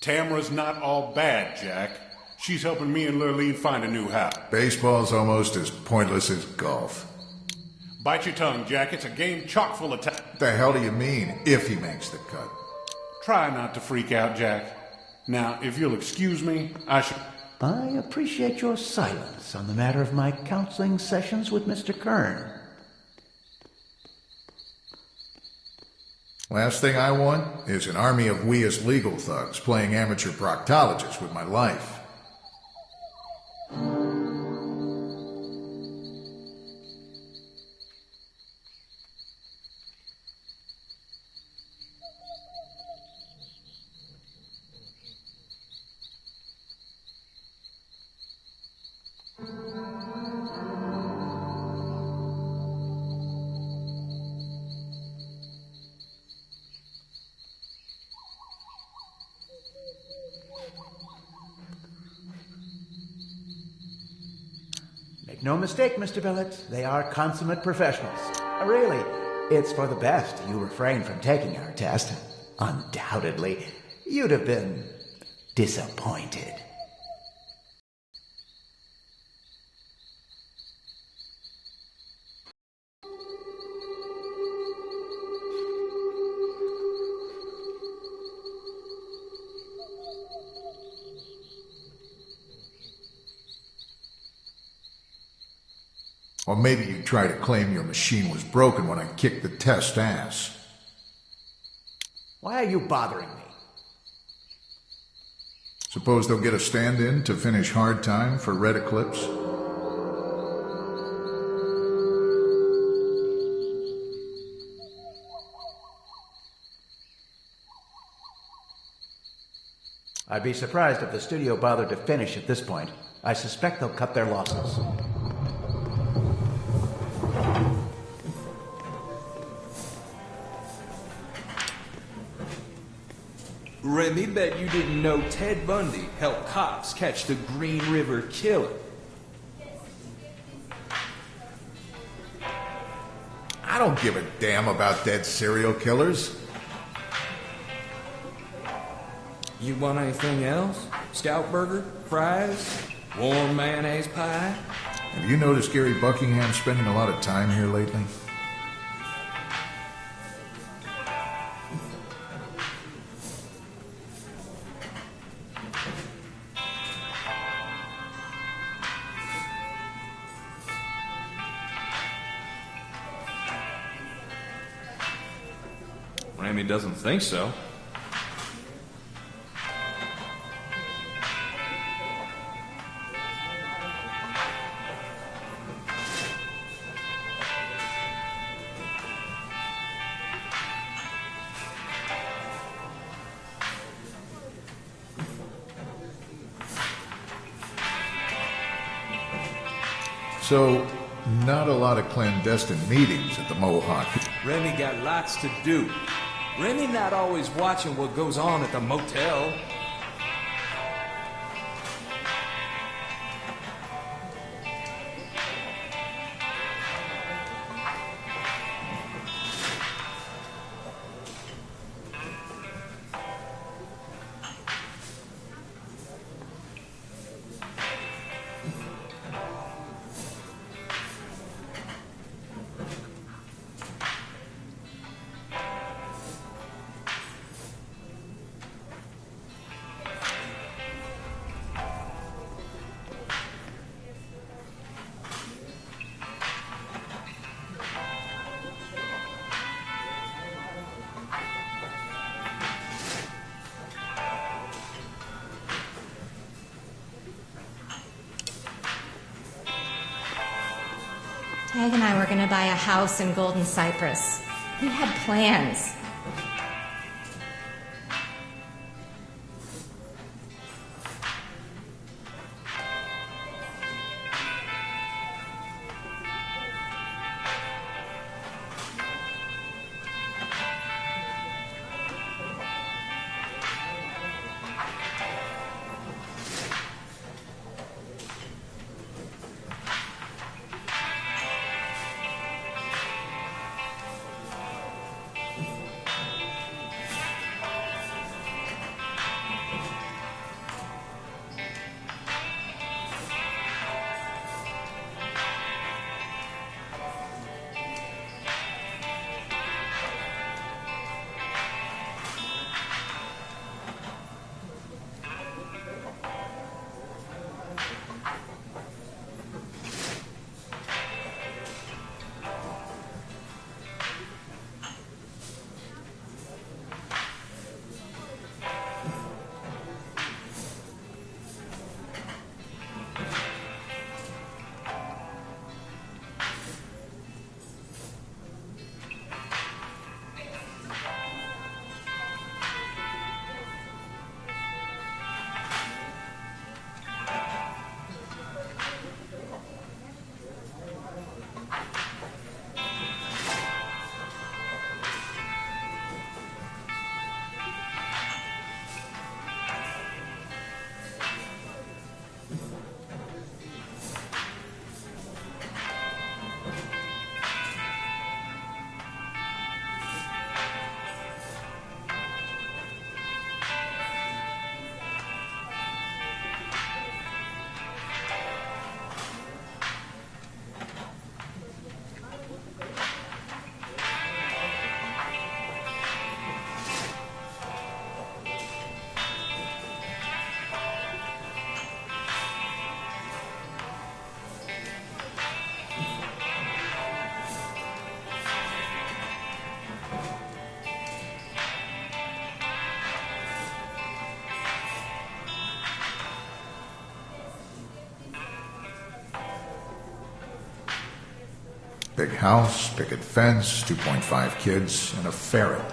Tamara's not all bad, Jack. She's helping me and Lurleen find a new house. Baseball's almost as pointless as golf. Bite your tongue, Jack. It's a game chock full of What the hell do you mean, if he makes the cut? Try not to freak out, Jack. Now, if you'll excuse me, I appreciate your silence on the matter of my counseling sessions with Mr. Kern. Last thing I want is an army of we as legal thugs playing amateur proctologists with my life. Make no mistake, Mr. Billett, they are consummate professionals. Really, it's for the best you refrain from taking our test. Undoubtedly, you'd have been disappointed. Or maybe you try to claim your machine was broken when I kicked the test ass. Why are you bothering me? Suppose they'll get a stand-in to finish Hard Time for Red Eclipse? I'd be surprised if the studio bothered to finish at this point. I suspect they'll cut their losses. Remy, bet you didn't know Ted Bundy helped cops catch the Green River Killer. I don't give a damn about dead serial killers. You want anything else? Scout burger? Fries? Warm mayonnaise pie? Have you noticed Gary Buckingham spending a lot of time here lately? Remy doesn't think so. So, not a lot of clandestine meetings at the Mohawk. Remy got lots to do. Remy not always watching what goes on at the motel. Tag and I were going to buy a house in Golden Cypress. We had plans. Big house, picket fence, 2.5 kids, and a ferret.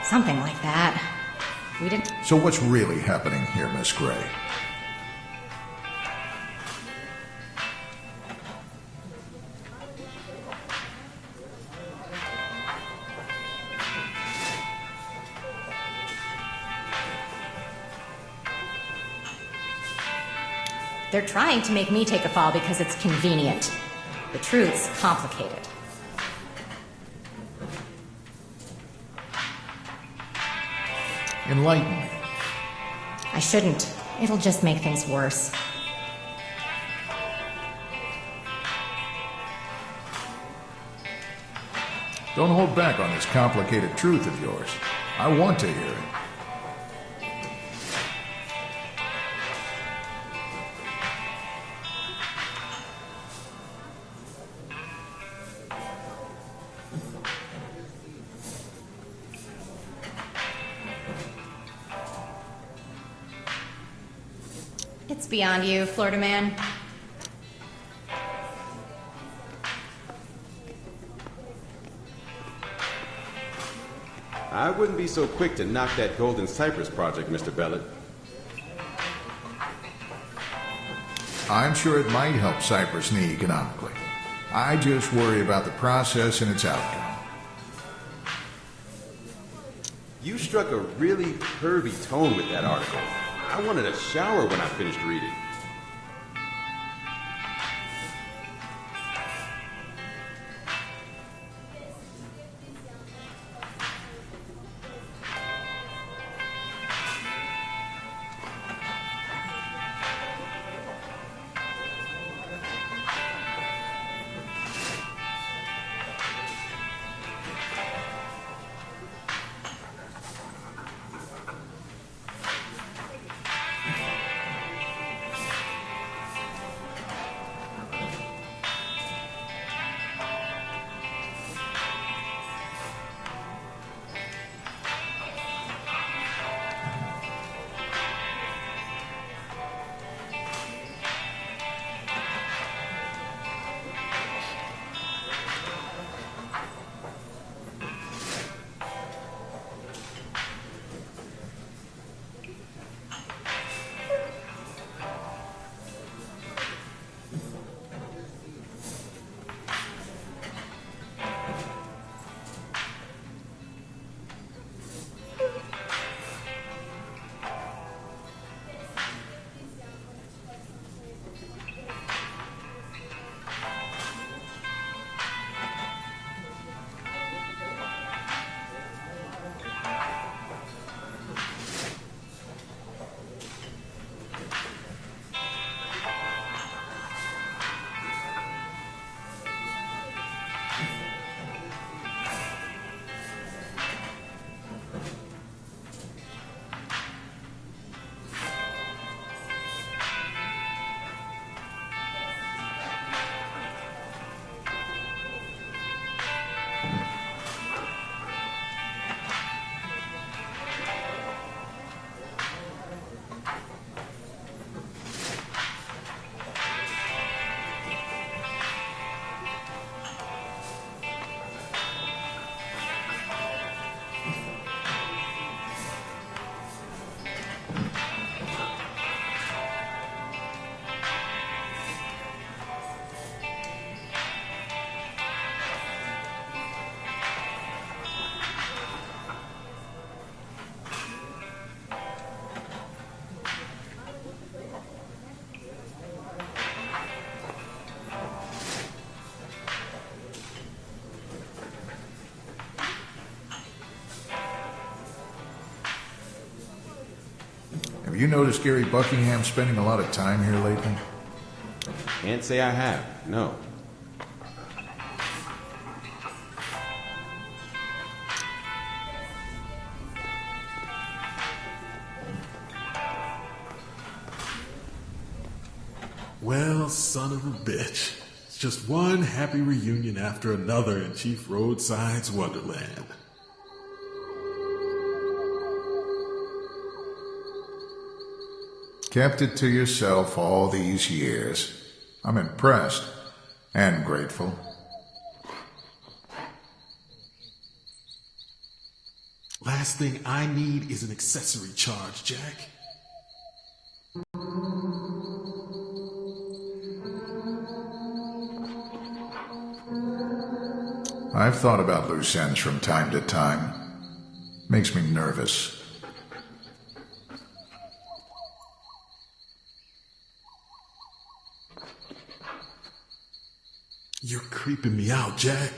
Something like that. We didn't... So what's really happening here, Miss Gray? They're trying to make me take a fall because it's convenient. The truth's complicated. Enlighten me. I shouldn't. It'll just make things worse. Don't hold back on this complicated truth of yours. I want to hear it. It's beyond you, Florida man. I wouldn't be so quick to knock that Golden Cypress project, Mr. Bellet. I'm sure it might help Cypress Knee economically. I just worry about the process and its outcome. You struck a really pervy tone with that article. I wanted a shower when I finished reading. Have you noticed Gary Buckingham spending a lot of time here lately? Can't say I have, no. Well, son of a bitch. It's just one happy reunion after another in Chief Roadside's Wonderland. Kept it to yourself all these years. I'm impressed and grateful. Last thing I need is an accessory charge, Jack. I've thought about loose ends from time to time. Makes me nervous. You're creeping me out, Jack.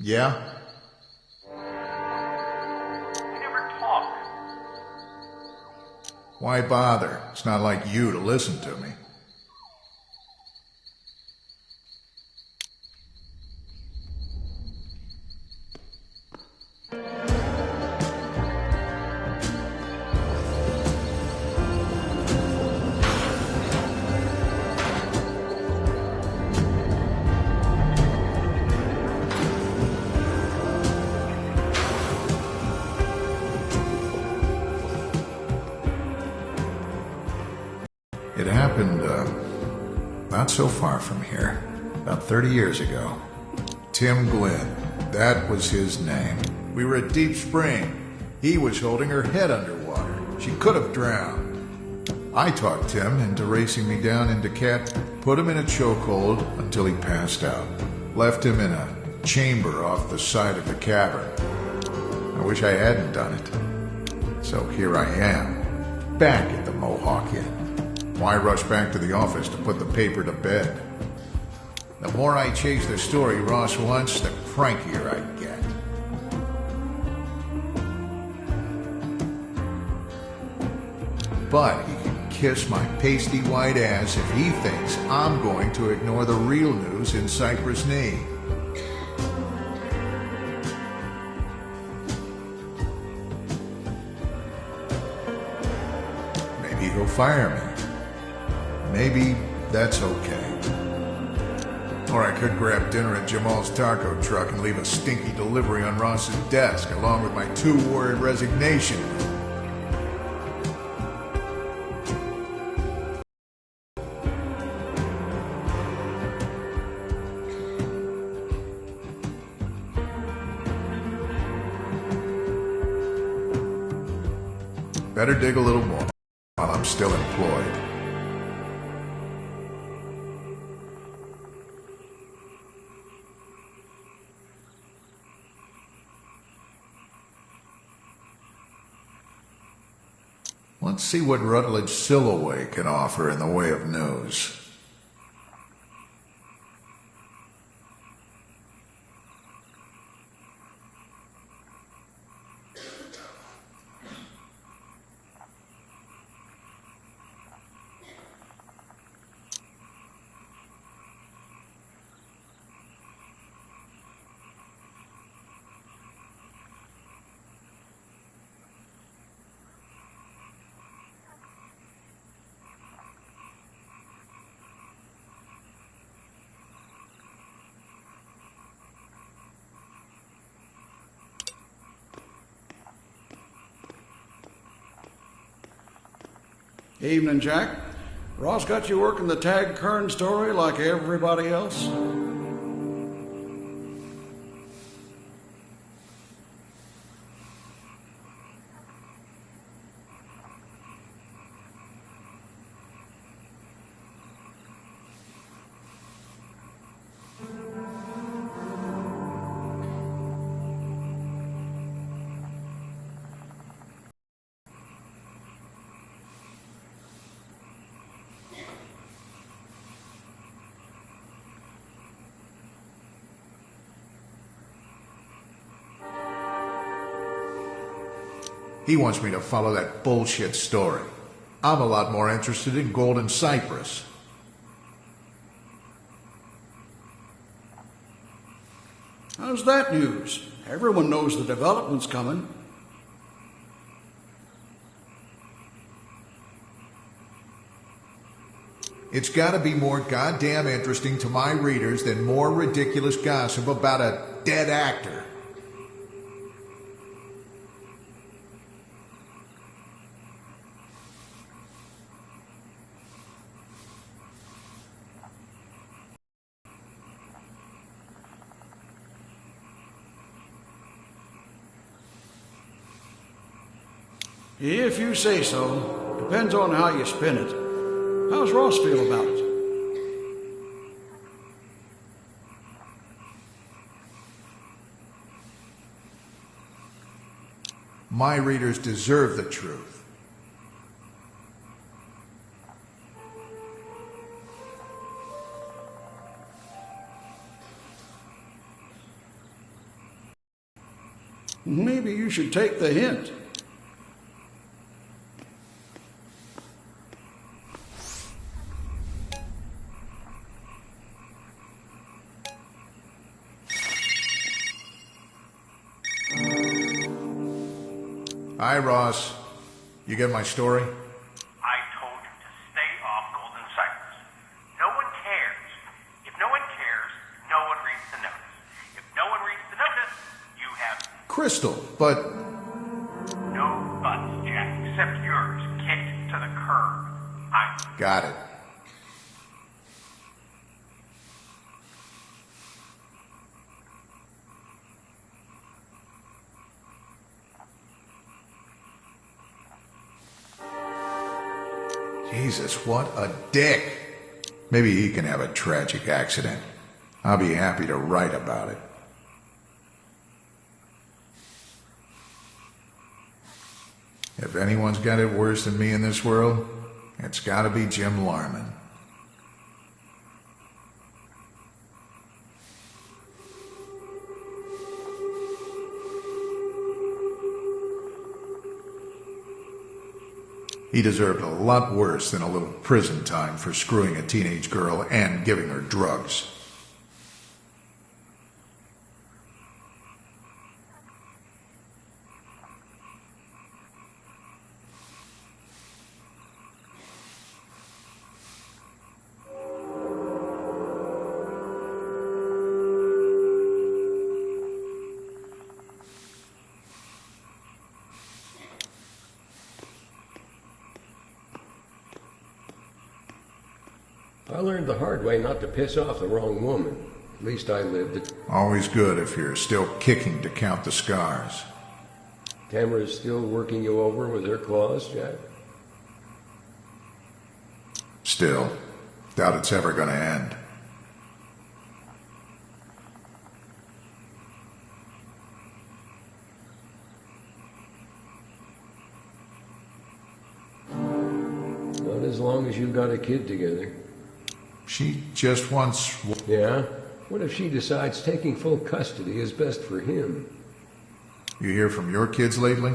Yeah? We never talk. Why bother? It's not like you to listen to me. It happened, not so far from here. About 30 years ago. Tim Glynn. That was his name. We were at Deep Spring. He was holding her head underwater. She could have drowned. I talked Tim into racing me down into Cat, put him in a chokehold until he passed out. Left him in a chamber off the side of the cavern. I wish I hadn't done it. So here I am, back at the Mohawk Inn. Why rush back to the office to put the paper to bed? The more I chase the story Ross wants, the crankier I get. But he can kiss my pasty white ass if he thinks I'm going to ignore the real news in Cypress Knee. Maybe he'll fire me. Maybe that's okay. Or I could grab dinner at Jamal's taco truck and leave a stinky delivery on Ross's desk, along with my 2-word resignation. Better dig a little more while I'm still employed. Let's see what Rutledge Silloway can offer in the way of news. Evening, Jack. Ross got you working the Tag Kern story like everybody else? He wants me to follow that bullshit story. I'm a lot more interested in Golden Cypress. How's that news? Everyone knows the development's coming. It's gotta be more goddamn interesting to my readers than more ridiculous gossip about a dead actor. If you say so. Depends on how you spin it. How's Ross feel about it? My readers deserve the truth. Maybe you should take the hint. Hi, Ross. You get my story? I told you to stay off Golden Cypress. No one cares. If no one cares, no one reads the notice. If no one reads the notice, you have... Crystal, but... No buts, Jack, except yours, kicked to the curb. Got it. Jesus, what a dick. Maybe he can have a tragic accident. I'll be happy to write about it. If anyone's got it worse than me in this world, it's gotta be Jim Larman. He deserved a lot worse than a little prison time for screwing a teenage girl and giving her drugs. I learned the hard way not to piss off the wrong woman. At least I lived it. Always good if you're still kicking to count the scars. Tamara's still working you over with her claws, Jack? Still, doubt it's ever gonna end. Not as long as you've got a kid together. She just wants... Yeah? What if she decides taking full custody is best for him? You hear from your kids lately?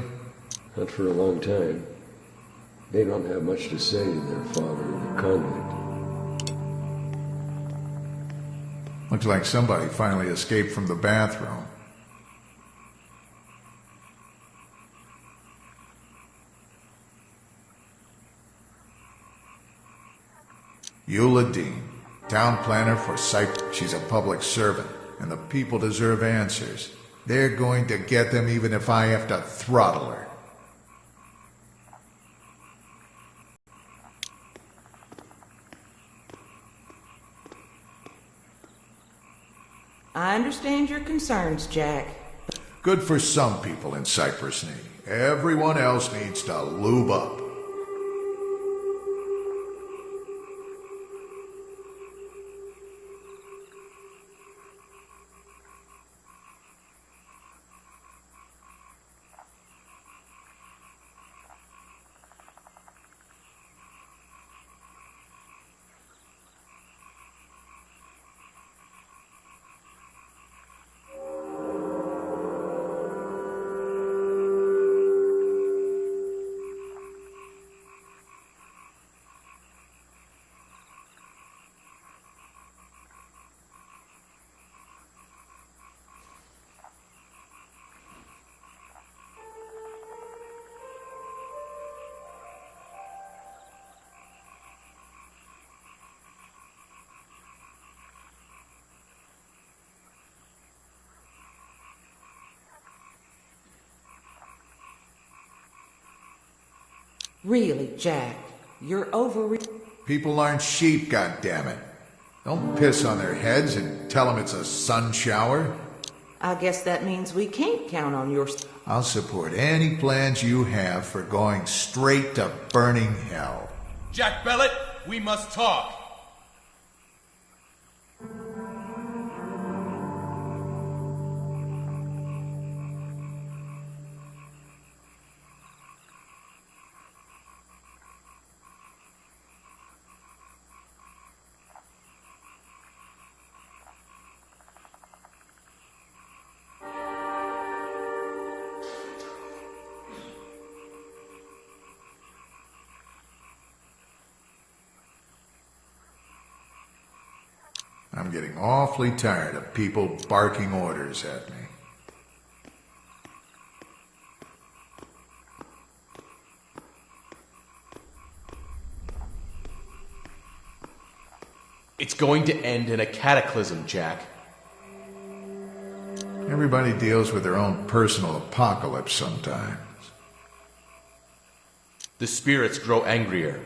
Not for a long time. They don't have much to say to their father in the convict. Looks like somebody finally escaped from the bathroom. Eula Dean, town planner for Cypress. She's a public servant, and the people deserve answers. They're going to get them even if I have to throttle her. I understand your concerns, Jack. Good for some people in Cypress Knee. Everyone else needs to lube up. Really, Jack, you're over... People aren't sheep, goddammit. Don't piss on their heads and tell them it's a sun shower. I guess that means we can't count on your... I'll support any plans you have for going straight to burning hell. Jack Bellet, we must talk. I'm getting awfully tired of people barking orders at me. It's going to end in a cataclysm, Jack. Everybody deals with their own personal apocalypse sometimes. The spirits grow angrier.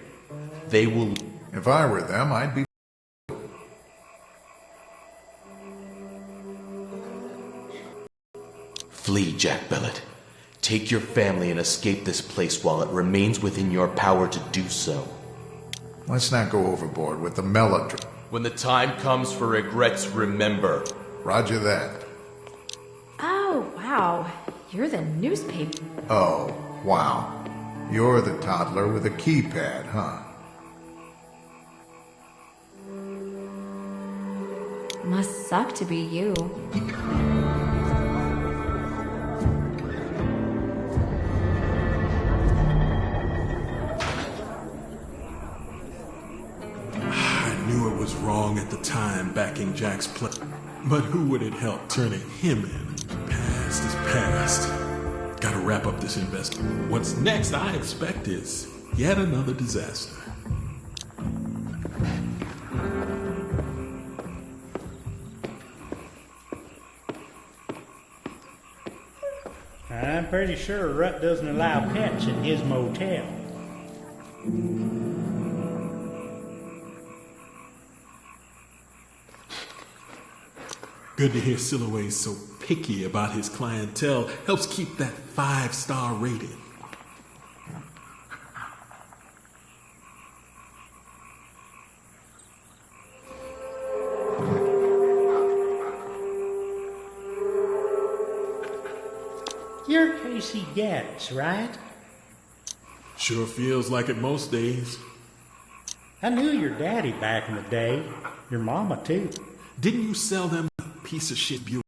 They will... If I were them, I'd be... Flee, Jack Bellet. Take your family and escape this place while it remains within your power to do so. Let's not go overboard with the melodrama. When the time comes for regrets, remember. Roger that. Oh, wow. You're the newspaper. Oh, wow. You're the toddler with a keypad, huh? Must suck to be you. Was wrong at the time backing Jack's plan. But who would it help turning him in? Past is past. Gotta wrap up this investment. What's next, I expect, is yet another disaster. I'm pretty sure Rut doesn't allow pets in his motel. Good to hear Silhouette's so picky about his clientele. Helps keep that 5-star rating. You're Casey Gaddis, right? Sure feels like it most days. I knew your daddy back in the day. Your mama, too. Didn't you sell them a piece of shit Buick?